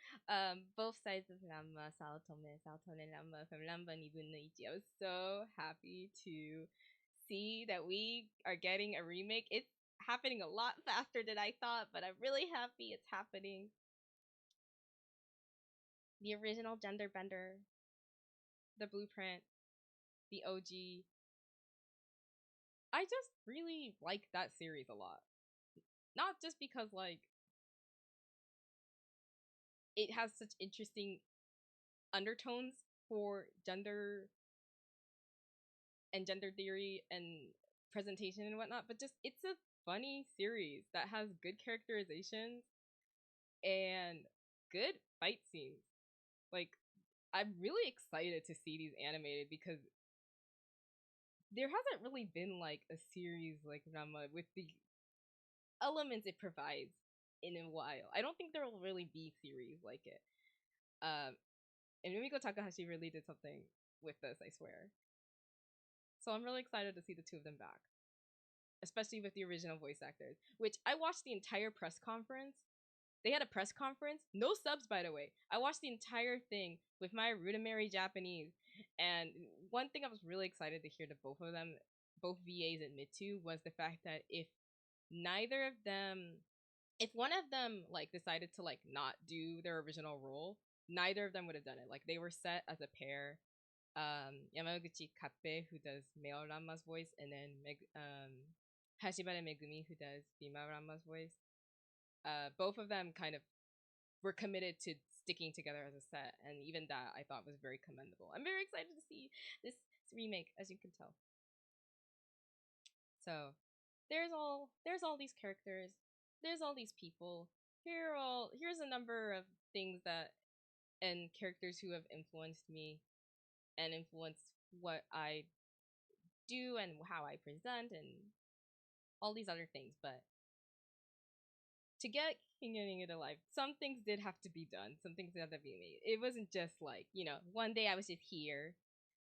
Both sides of Ranma, Saotome Ranma from Ranma 2分の1. I was so happy to see that we are getting a remake. It's happening a lot faster than I thought, but I'm really happy it's happening. The original Gender Bender, the blueprint, the OG. I just really like that series a lot. Not just because, like, it has such interesting undertones for gender and gender theory and presentation and whatnot, but just, it's a funny series that has good characterizations and good fight scenes. Like, I'm really excited to see these animated because there hasn't really been like a series like Rama with the elements it provides in a while. I don't think there will really be series like it. And Rumiko Takahashi really did something with this, I swear. So I'm really excited to see the two of them back, especially with the original voice actors. Which I watched the entire press conference. They had a press conference, no subs by the way. I watched the entire thing with my rudimentary Japanese, and one thing I was really excited to hear that both of them, both VAs admit to, was the fact that if neither of them, if one of them like decided to like not do their original role, neither of them would have done it. Like they were set as a pair. Yamaguchi Kappe, who does male Ranma's voice, and then Hashibara Megumi, who does female Ranma's voice. Both of them kind of were committed to sticking together as a set, and even that I thought was very commendable. I'm very excited to see this remake, as you can tell. So there's all these characters, there's all these people. Here's a number of things that and characters who have influenced me and influenced what I do and how I present and all these other things. But to get King Getting It Alive, some things did have to be done. Some things had to be made. It wasn't just like, you know, one day I was just here.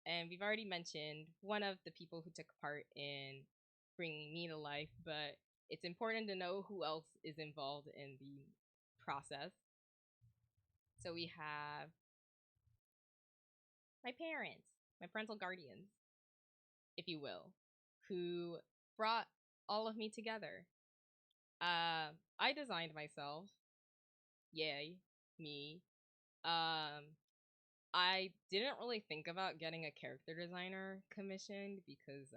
And we've already mentioned one of the people who took part in bringing me to life, but it's important to know who else is involved in the process. So we have my parents, my parental guardians, if you will, who brought all of me together. I designed myself. Yay, me. I didn't really think about getting a character designer commissioned because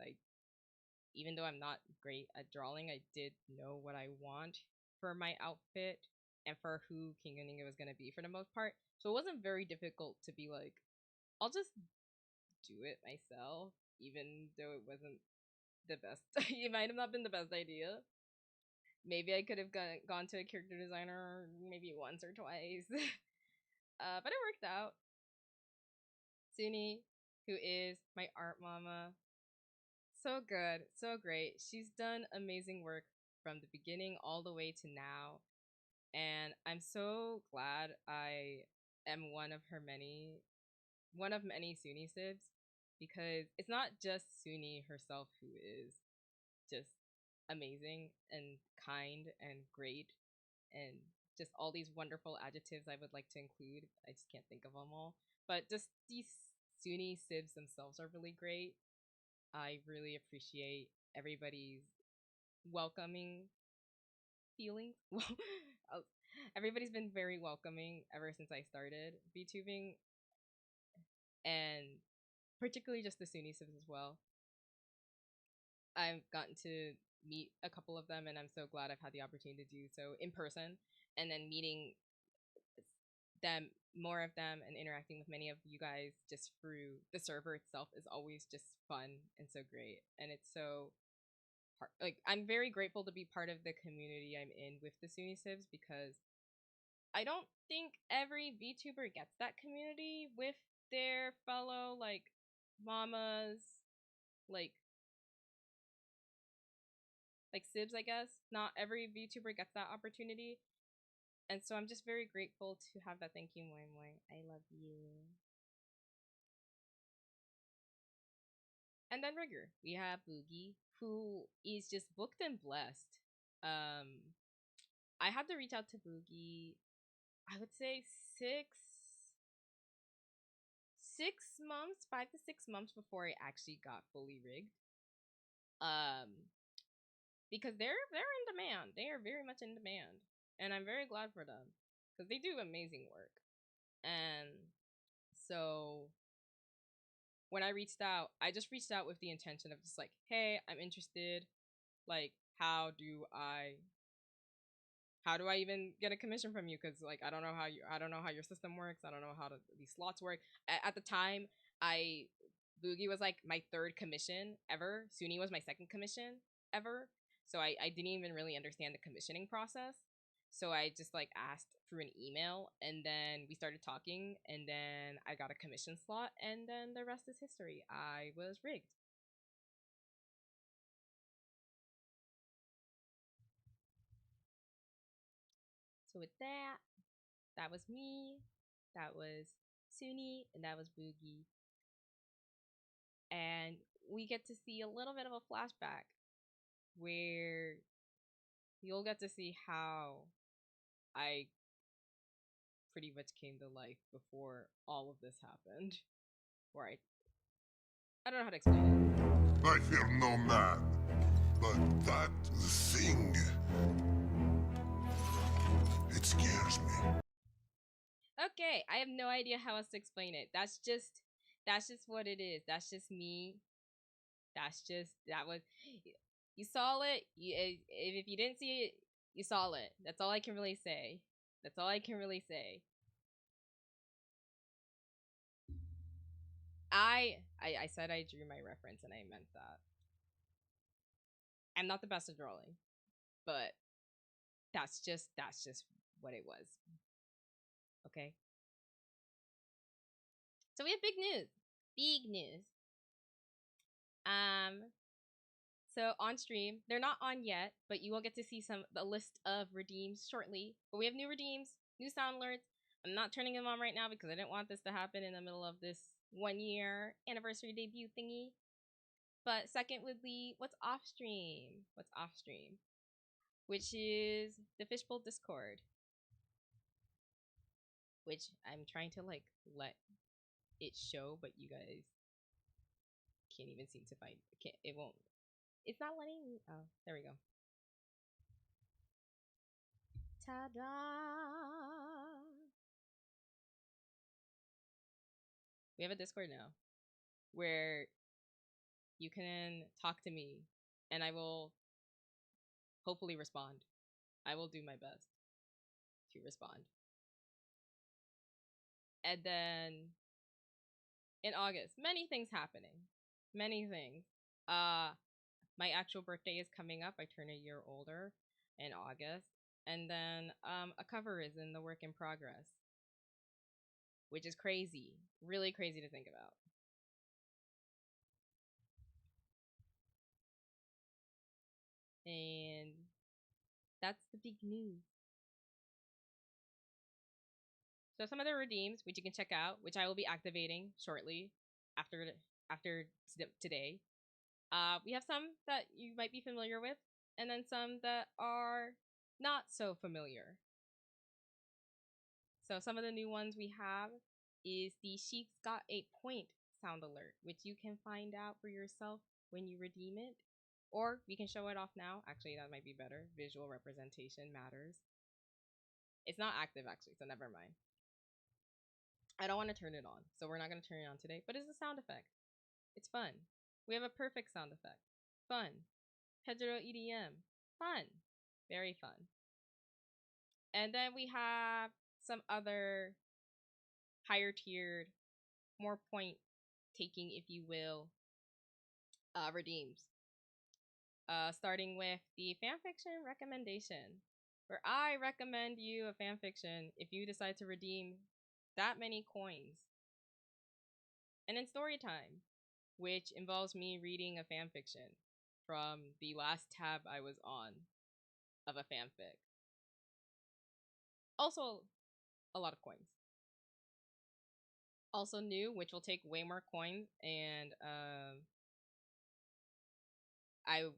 even though I'm not great at drawing, I did know what I want for my outfit and for who King Oninga was gonna be for the most part. So it wasn't very difficult to be like, I'll just do it myself, even though it wasn't the best. It might have not been the best idea. Maybe I could have gone to a character designer maybe once or twice. But it worked out. Suni, who is my art mama, so good, so great. She's done amazing work from the beginning all the way to now. And I'm so glad I am one of many Suni sibs, because it's not just Suni herself who is just amazing and kind and great and just all these wonderful adjectives I would like to include. I just can't think of them all. But just these Suni sibs themselves are really great. I really appreciate everybody's welcoming feelings. Everybody's been very welcoming ever since I started VTubing, and particularly just the Suni sibs as well. I've gotten to meet a couple of them, and I'm so glad I've had the opportunity to do so in person, and then meeting them, more of them, and interacting with many of you guys just through the server itself is always just fun and so great. And it's so like, I'm very grateful to be part of the community I'm in with the Suni sibs, because I don't think every VTuber gets that community with their fellow like mamas, like sibs, I guess. Not every VTuber gets that opportunity. And so I'm just very grateful to have that. Thank you, Moi Moi. I love you. And then Rigger. We have Boogie, who is just booked and blessed. I had to reach out to Boogie, I would say 5 to 6 months before I actually got fully rigged. Because they're in demand. They are very much in demand. And I'm very glad for them, because they do amazing work. And so when I reached out, I just reached out with the intention of just like, hey, I'm interested. Like, how do I even get a commission from you? Because like, I don't know how your system works. I don't know how these slots work. At the time, Boogie was like my 3rd commission ever. Suni was my 2nd commission ever. So I didn't even really understand the commissioning process. So I just like asked through an email, and then we started talking, and then I got a commission slot, and then the rest is history. I was rigged. So with that, that was me, that was Suni, and that was Boogie. And we get to see a little bit of a flashback where you'll get to see how I pretty much came to life before all of this happened. Right. I don't know how to explain it. I fear no man, but that thing, it scares me. Okay, I have no idea how else to explain it. That's just what it is. That's just me. That was, you saw it. If you didn't see it, you saw it. That's all I can really say. That's all I can really say. I said I drew my reference and I meant that. I'm not the best at drawing, but that's just what it was. Okay. So we have big news. Big news. So on stream, they're not on yet, but you will get to see the list of redeems shortly. But we have new redeems, new sound alerts. I'm not turning them on right now because I didn't want this to happen in the middle of this 1-year anniversary debut thingy. But second would be what's off stream. What's off stream, which is the Fishbowl Discord, which I'm trying to like let it show, but you guys can't even seem to find it. It won't. It's not letting me. Oh, there we go. Ta-da! We have a Discord now where you can talk to me and I will hopefully respond. I will do my best to respond. And then in August, many things happening. Many things. My actual birthday is coming up. I turn a year older in August. And then a cover is in the work in progress, which is crazy. Really crazy to think about. And that's the big news. So some of the redeems, which you can check out, which I will be activating shortly after today. We have some that you might be familiar with, and then some that are not so familiar. So some of the new ones we have is the Sheik's Got a Point sound alert, which you can find out for yourself when you redeem it. Or we can show it off now. Actually, that might be better. Visual representation matters. It's not active, actually, so never mind. I don't want to turn it on, so we're not going to turn it on today. But it's a sound effect. It's fun. We have a perfect sound effect. Fun. Pedro EDM. Fun. Very fun. And then we have some other higher tiered, more point taking, if you will, redeems. Starting with the fanfiction recommendation, where I recommend you a fanfiction if you decide to redeem that many coins. And then story time, which involves me reading a fanfiction from the last tab I was on of a fanfic. Also, a lot of coins. Also new, which will take way more coins, and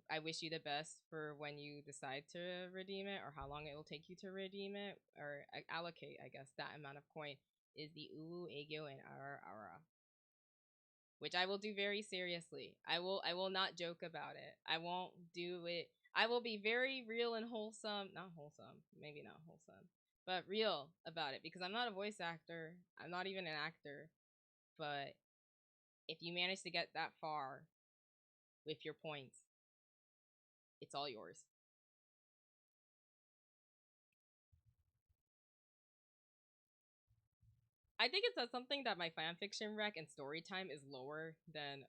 I wish you the best for when you decide to redeem it, or how long it will take you to redeem it, or allocate, I guess, that amount of coin, is the Ulu, Aegyo, and Ara, which I will do very seriously. I will not joke about it. I won't do it. I will be very real and wholesome. Not wholesome, maybe not wholesome, but real about it, because I'm not a voice actor. I'm not even an actor. But if you manage to get that far with your points, it's all yours. I think it says something that my fanfiction rec and story time is lower than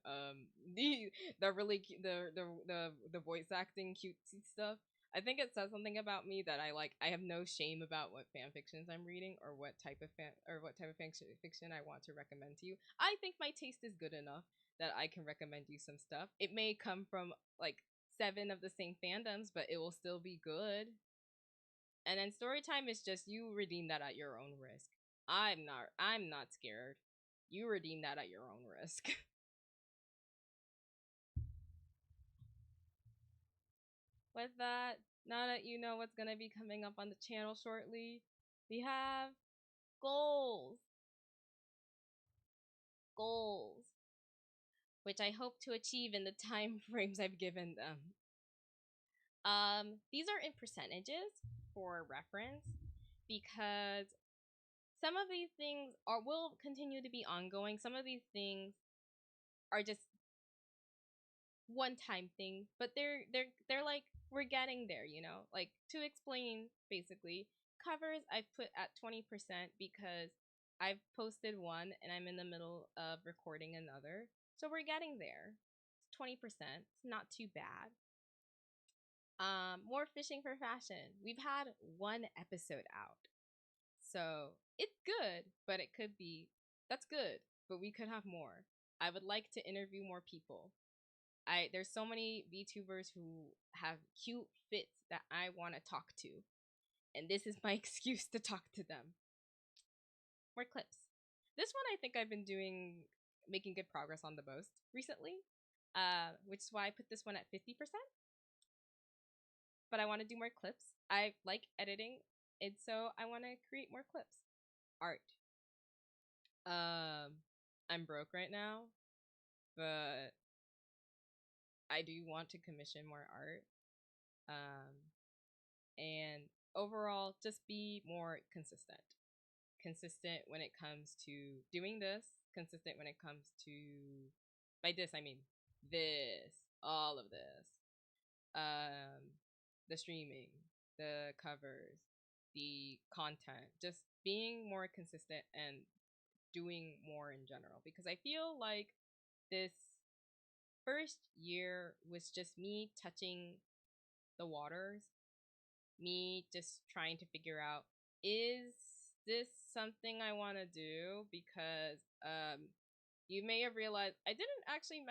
the really the voice acting cutesy stuff. I think it says something about me that I have no shame about what fanfictions I'm reading, or what type of fiction I want to recommend to you. I think my taste is good enough that I can recommend you some stuff. It may come from like 7 of the same fandoms, but it will still be good. And then story time is just you redeem that at your own risk. I'm not scared. You redeem that at your own risk. With that, now that you know what's gonna be coming up on the channel shortly, we have goals. Goals. Which I hope to achieve in the time frames I've given them. These are in percentages for reference because some of these things will continue to be ongoing. Some of these things are just one-time things, but they're like we're getting there, you know. Like to explain, basically, covers I've put at 20% because I've posted one and I'm in the middle of recording another, so we're getting there. It's 20%. It's not too bad. More fishing for fashion. We've had one episode out, so it's good, but it could be that's good, but we could have more. I would like to interview more people. There's so many VTubers who have cute fits that I want to talk to, and this is my excuse to talk to them. More clips. This one I think I've been making good progress on the most recently, which is why I put this one at 50%. But I want to do more clips. I like editing, and so I want to create more clips. Art. I'm broke right now, but I do want to commission more art. And overall, just be more consistent. Consistent when it comes to doing this. Consistent when it comes to, by this I mean this, all of this. The streaming, the covers, the content, just being more consistent and doing more in general, because I feel like this first year was just me touching the waters, me just trying to figure out, is this something I want to do? Because you may have realized I didn't actually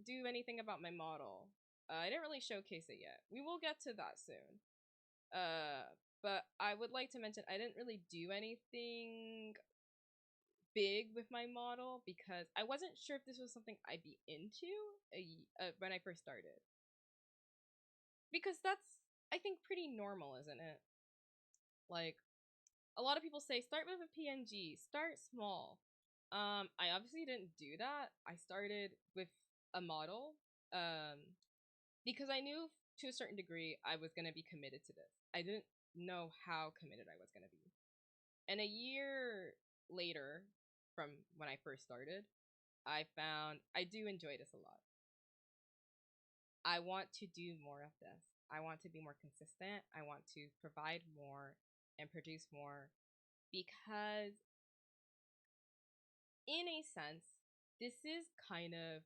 do anything about my model. I didn't really showcase it yet. We will get to that soon. But I would like to mention I didn't really do anything big with my model because I wasn't sure if this was something I'd be into when I first started. Because that's, I think, pretty normal, isn't it? Like, a lot of people say, start with a PNG, start small. I obviously didn't do that. I started with a model, because I knew to a certain degree I was going to be committed to this. I didn't know how committed I was going to be. And a year later from when I first started, I found I do enjoy this a lot. I want to do more of this. I want to be more consistent. I want to provide more and produce more because, in a sense, this is kind of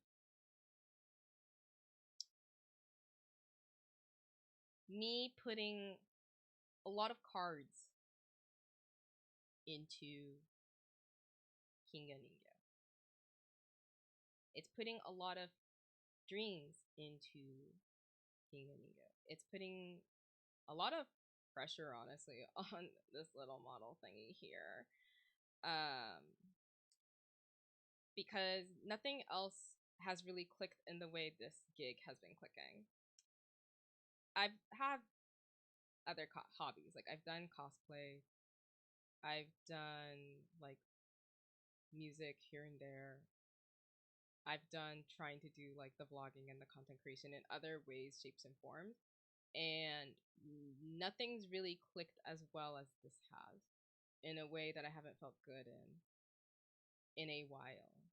me putting a lot of cards into Kinga Ninja. It's putting a lot of dreams into Kinga Ninja. It's putting a lot of pressure, honestly, on this little model thingy here. Because nothing else has really clicked in the way this gig has been clicking. I've had other hobbies, like I've done cosplay, I've done like music here and there, I've done trying to do like the vlogging and the content creation in other ways, shapes, and forms, and nothing's really clicked as well as this has, in a way that I haven't felt good in a while.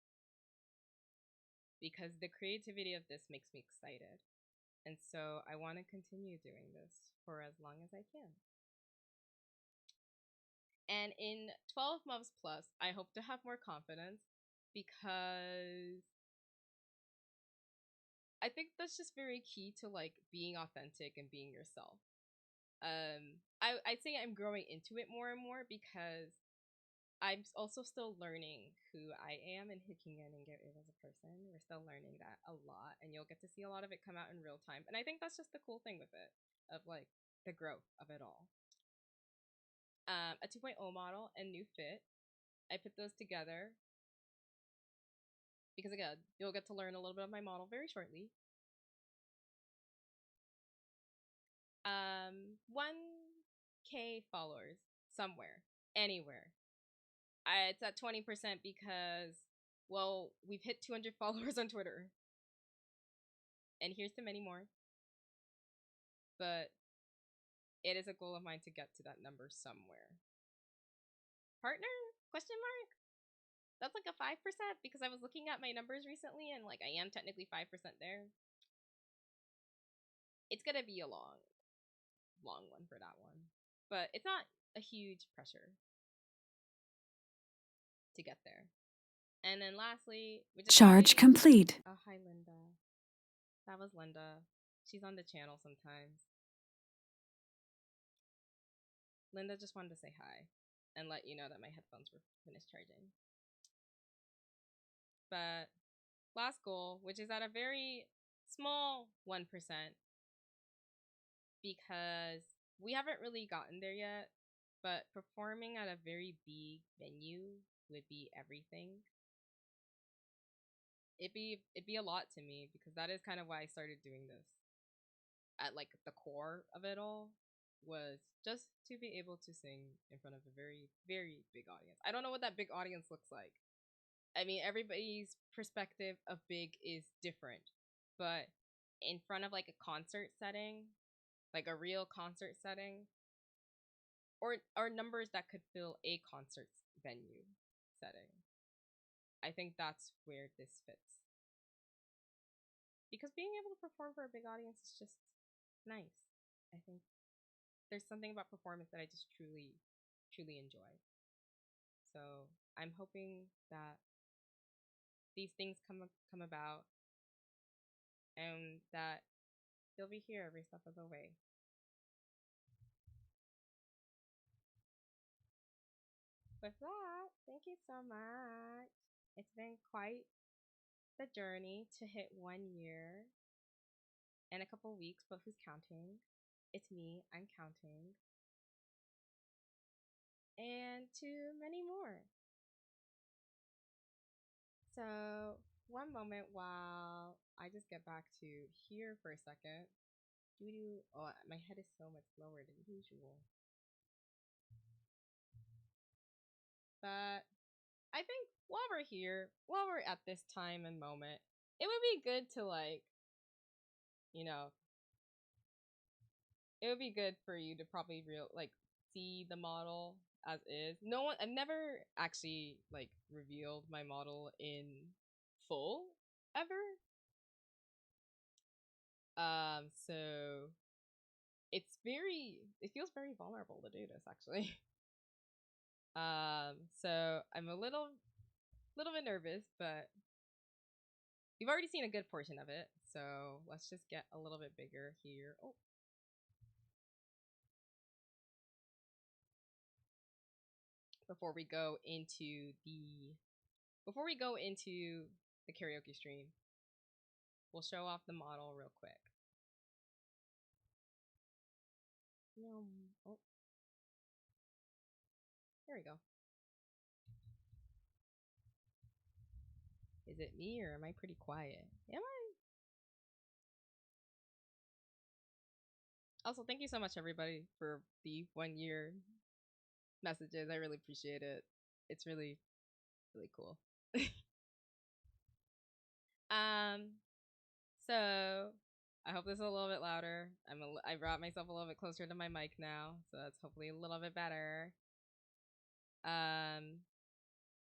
Because the creativity of this makes me excited. And so I want to continue doing this for as long as I can. And in 12 months plus, I hope to have more confidence because I think that's just very key to like being authentic and being yourself. I'd say I'm growing into it more and more because I'm also still learning who I am and who Kinga Ninja is as a person. We're still learning that a lot, and you'll get to see a lot of it come out in real time. And I think that's just the cool thing with it, of like the growth of it all. a 2.0 model and new fit. I put those together because again, you'll get to learn a little bit of my model very shortly. 1K followers somewhere, anywhere. It's at 20% because, well, we've hit 200 followers on Twitter. And here's to many more. But it is a goal of mine to get to that number somewhere. Partner? Question mark? That's like a 5% because I was looking at my numbers recently and like I am technically 5% there. It's gonna be a long one for that one. But it's not a huge pressure to get there. And then lastly, Charge complete. Oh, hi Linda. That was Linda. She's on the channel sometimes. Linda just wanted to say hi and let you know that my headphones were finished charging. But last goal, which is at a very small 1%, because we haven't really gotten there yet, but performing at a very big venue would be everything. It'd be a lot to me because that is kind of why I started doing this. At like the core of it all was just to be able to sing in front of a very, very big audience. I don't know what that big audience looks like. I mean, everybody's perspective of big is different, but in front of like a concert setting, like a real concert setting, or numbers that could fill a concert venue setting, I think that's where this fits. Because being able to perform for a big audience is just nice. I think there's something about performance that I just truly, truly enjoy. So I'm hoping that these things come about and that they'll be here every step of the way. With that, thank you so much. It's been quite the journey to hit 1 year and a couple weeks, but who's counting? It's me, I'm counting. And to many more. So, one moment while I just get back to here for a second. Oh, my head is so much lower than usual. But I think while we're here, while we're at this time and moment, it would be good to like, you know, it would be good for you to probably see the model as is. I've never actually like revealed my model in full ever. So it feels very vulnerable to do this actually. So I'm a little bit nervous, but you've already seen a good portion of it. So let's just get a little bit bigger here. Oh. Before we go into the karaoke stream, we'll show off the model real quick. Oh. There we go. Is it me or am I pretty quiet? Am I? Also, thank you so much everybody for the 1 year messages. I really appreciate it. It's really, really cool. So I hope this is a little bit louder. I brought myself a little bit closer to my mic now, so that's hopefully a little bit better.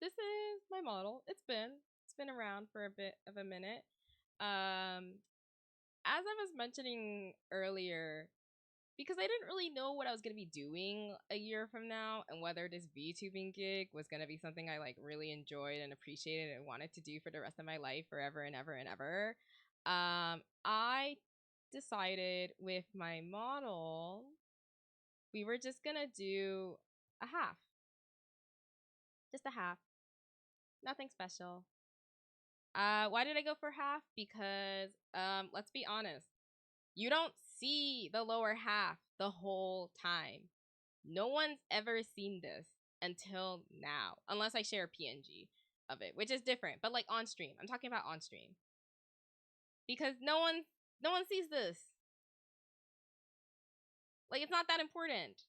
This is my model. It's been around for a bit of a minute. As I was mentioning earlier, because I didn't really know what I was going to be doing a year from now and whether this VTubing gig was going to be something I like really enjoyed and appreciated and wanted to do for the rest of my life forever and ever and ever. I decided with my model, we were just going to do a half. Just a half. Nothing special. Why did I go for half? Because, let's be honest. You don't see the lower half the whole time. No one's ever seen this until now, unless I share a PNG of it, which is different. But like on stream, I'm talking about on stream because no one sees this. Like it's not that important.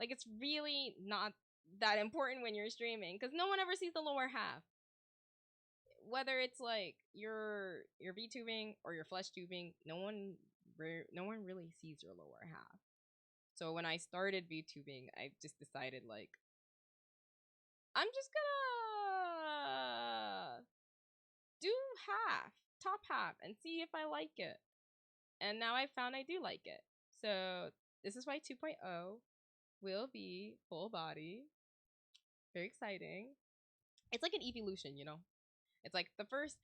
Like it's really not that important when you're streaming because no one ever sees the lower half. Whether it's like your VTubing or your flesh tubing, no one really sees your lower half. So when I started VTubing, I just decided like I'm just gonna do top half, and see if I like it. And now I found I do like it. So this is why 2.0 will be full body. Very exciting. It's like an evolution, you know. It's like the first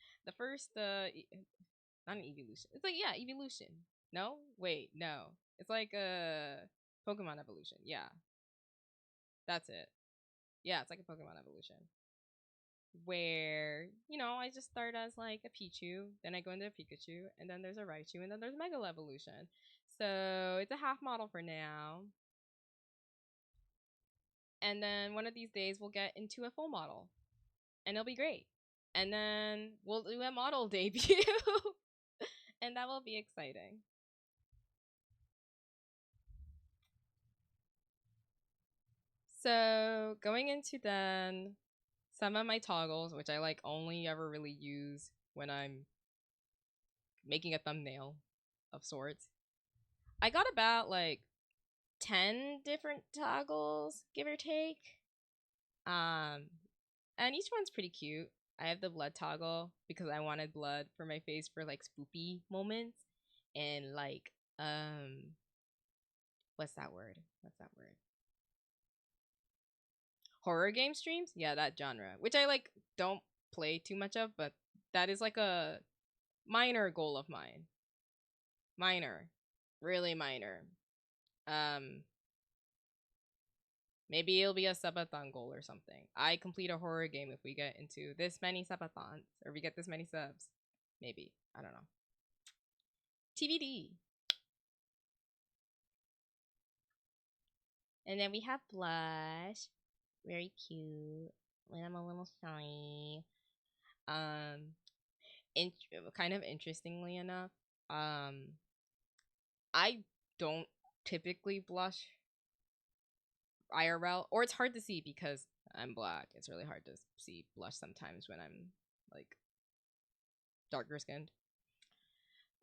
not an evolution. It's like evolution. No? Wait, no. It's like a Pokemon evolution. Yeah. That's it. Yeah, it's like a Pokemon evolution. Where, you know, I just start as like a Pichu, then I go into a Pikachu, and then there's a Raichu, and then there's Mega Evolution. So it's a half model for now. And then one of these days we'll get into a full model. And it'll be great. And then we'll do a model debut. And that will be exciting. So going into then some of my toggles, which I like only ever really use when I'm making a thumbnail of sorts. I got about like 10 different toggles, give or take. And each one's pretty cute. I have the blood toggle because I wanted blood for my face for like spoopy moments and like what's that word? Horror game streams? Yeah, that genre. Which I like don't play too much of, but that is like a minor goal of mine. Minor. Really minor. Maybe it'll be a subathon goal or something. I complete a horror game if we get into this many subathons, or we get this many subs. Maybe. I don't know. TBD. And then we have blush. Very cute. When I'm a little shy. Kind of interestingly enough, I don't typically blush IRL, or it's hard to see because I'm black. It's really hard to see blush sometimes when I'm like darker skinned.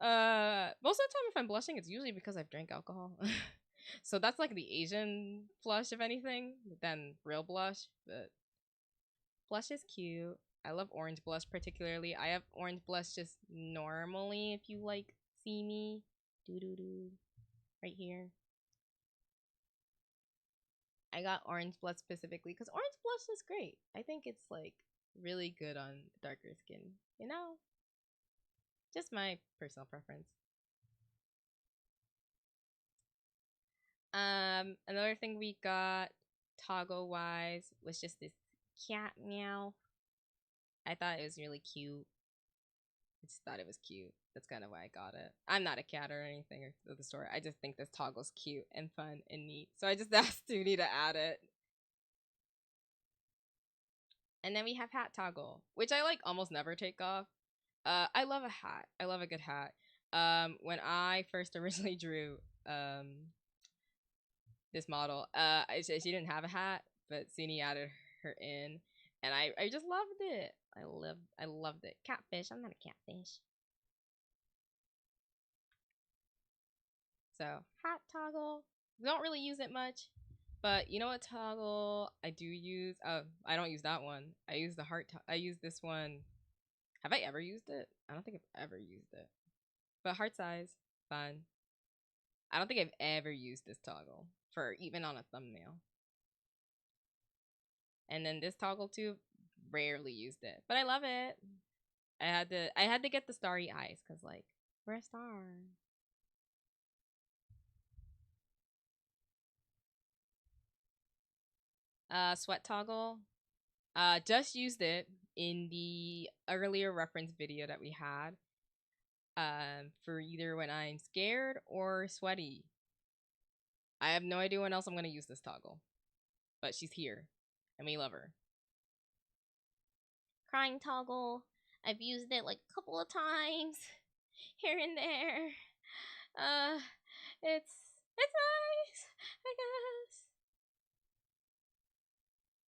Most of the time if I'm blushing, it's usually because I've drank alcohol. So that's like the Asian blush, if anything, than real blush. But blush is cute. I love orange blush particularly. I have orange blush just normally if you like see me. Doo-doo-doo. Right here. I got orange blush specifically because orange blush is great. I think it's like really good on darker skin, you know? Just my personal preference. Another thing we got toggle wise was just this cat meow. I thought it was really cute. I just thought it was cute. That's kind of why I got it. I'm not a cat or anything of the sort. I just think this toggle's cute and fun and neat. So I just asked Toonie to add it. And then we have hat toggle, which I like almost never take off. I love a hat. I love a good hat. When I first originally drew this model, she didn't have a hat, but Suni added her in, and I just loved it. I loved it. Catfish. I'm not a catfish. So hat toggle. We don't really use it much, but you know what toggle I do use? Oh, I don't use that one. I use the heart. I use this one. Have I ever used it? I don't think I've ever used it. But heart size, fun. I don't think I've ever used this toggle for even on a thumbnail. And then this toggle too, rarely used it, but I love it. I had to get the starry eyes because like we're a star. Sweat toggle. Just used it in the earlier reference video that we had. For either when I'm scared or sweaty. I have no idea when else I'm gonna use this toggle. But she's here. And we love her. Crying toggle. I've used it like a couple of times. Here and there. It's nice, I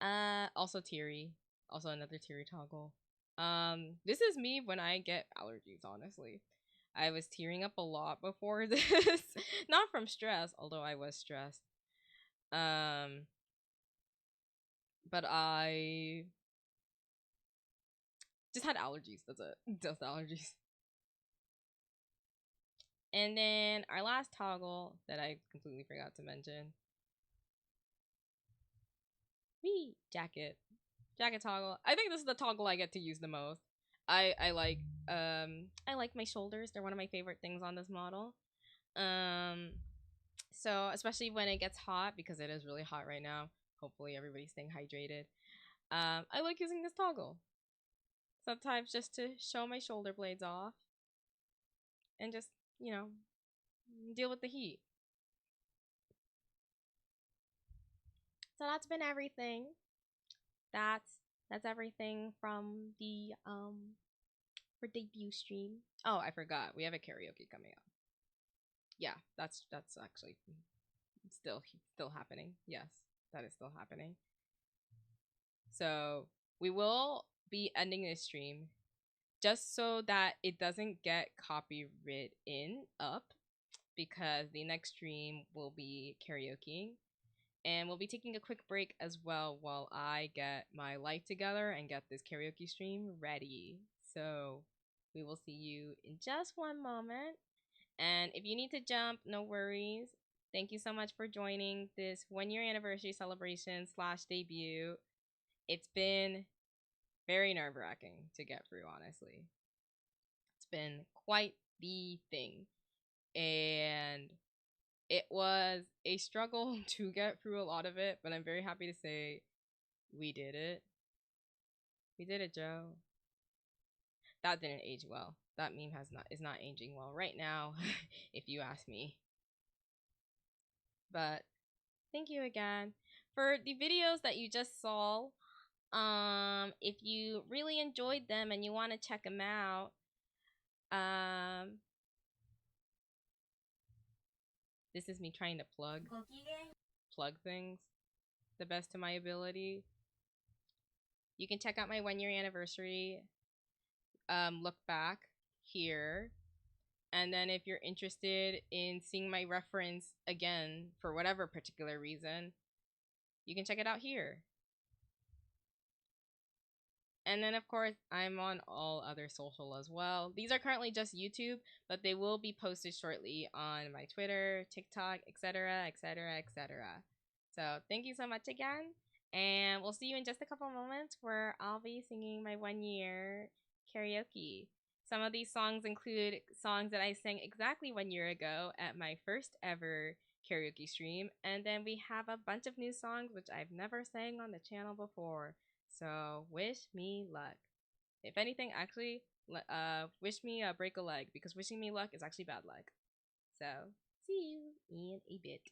guess. Also Teary. Also another Teary toggle. This is me when I get allergies, honestly. I was tearing up a lot before this. Not from stress, although I was stressed. But I just had allergies, that's it. Just allergies. And then our last toggle that I completely forgot to mention. Jacket toggle. I think this is the toggle I get to use the most. I like my shoulders. They're one of my favorite things on this model. So especially when it gets hot, because it is really hot right now. Hopefully everybody's staying hydrated. I like using this toggle. Sometimes just to show my shoulder blades off. And just, you know, deal with the heat. So that's been everything. That's everything from the for debut stream. Oh, I forgot. We have a karaoke coming up. Yeah, that's actually still happening. Yes, that is still happening. So we will be ending this stream just so that it doesn't get copywritten up, because the next stream will be karaokeing. And we'll be taking a quick break as well while I get my life together and get this karaoke stream ready. So we will see you in just one moment. And if you need to jump, no worries. Thank you so much for joining this 1-year anniversary celebration / debut. It's been very nerve-wracking to get through, honestly. It's been quite the thing. And it was a struggle to get through a lot of it, but I'm very happy to say we did it. We did it, Joe. That didn't age well. That meme is not aging well right now, if you ask me. But thank you again for the videos that you just saw. If you really enjoyed them and you want to check them out, this is me trying to plug things the best to my ability. You can check out my 1-year anniversary look back here. And then if you're interested in seeing my reference again for whatever particular reason, you can check it out here. And then, of course, I'm on all other social as well. These are currently just YouTube, but they will be posted shortly on my Twitter, TikTok, etc., etc., etc. So thank you so much again, and we'll see you in just a couple moments where I'll be singing my 1-year karaoke. Some of these songs include songs that I sang exactly 1 year ago at my first ever karaoke stream, and then we have a bunch of new songs which I've never sang on the channel before. So wish me luck. If anything, actually, wish me a break a leg, because wishing me luck is actually bad luck. So see you in a bit.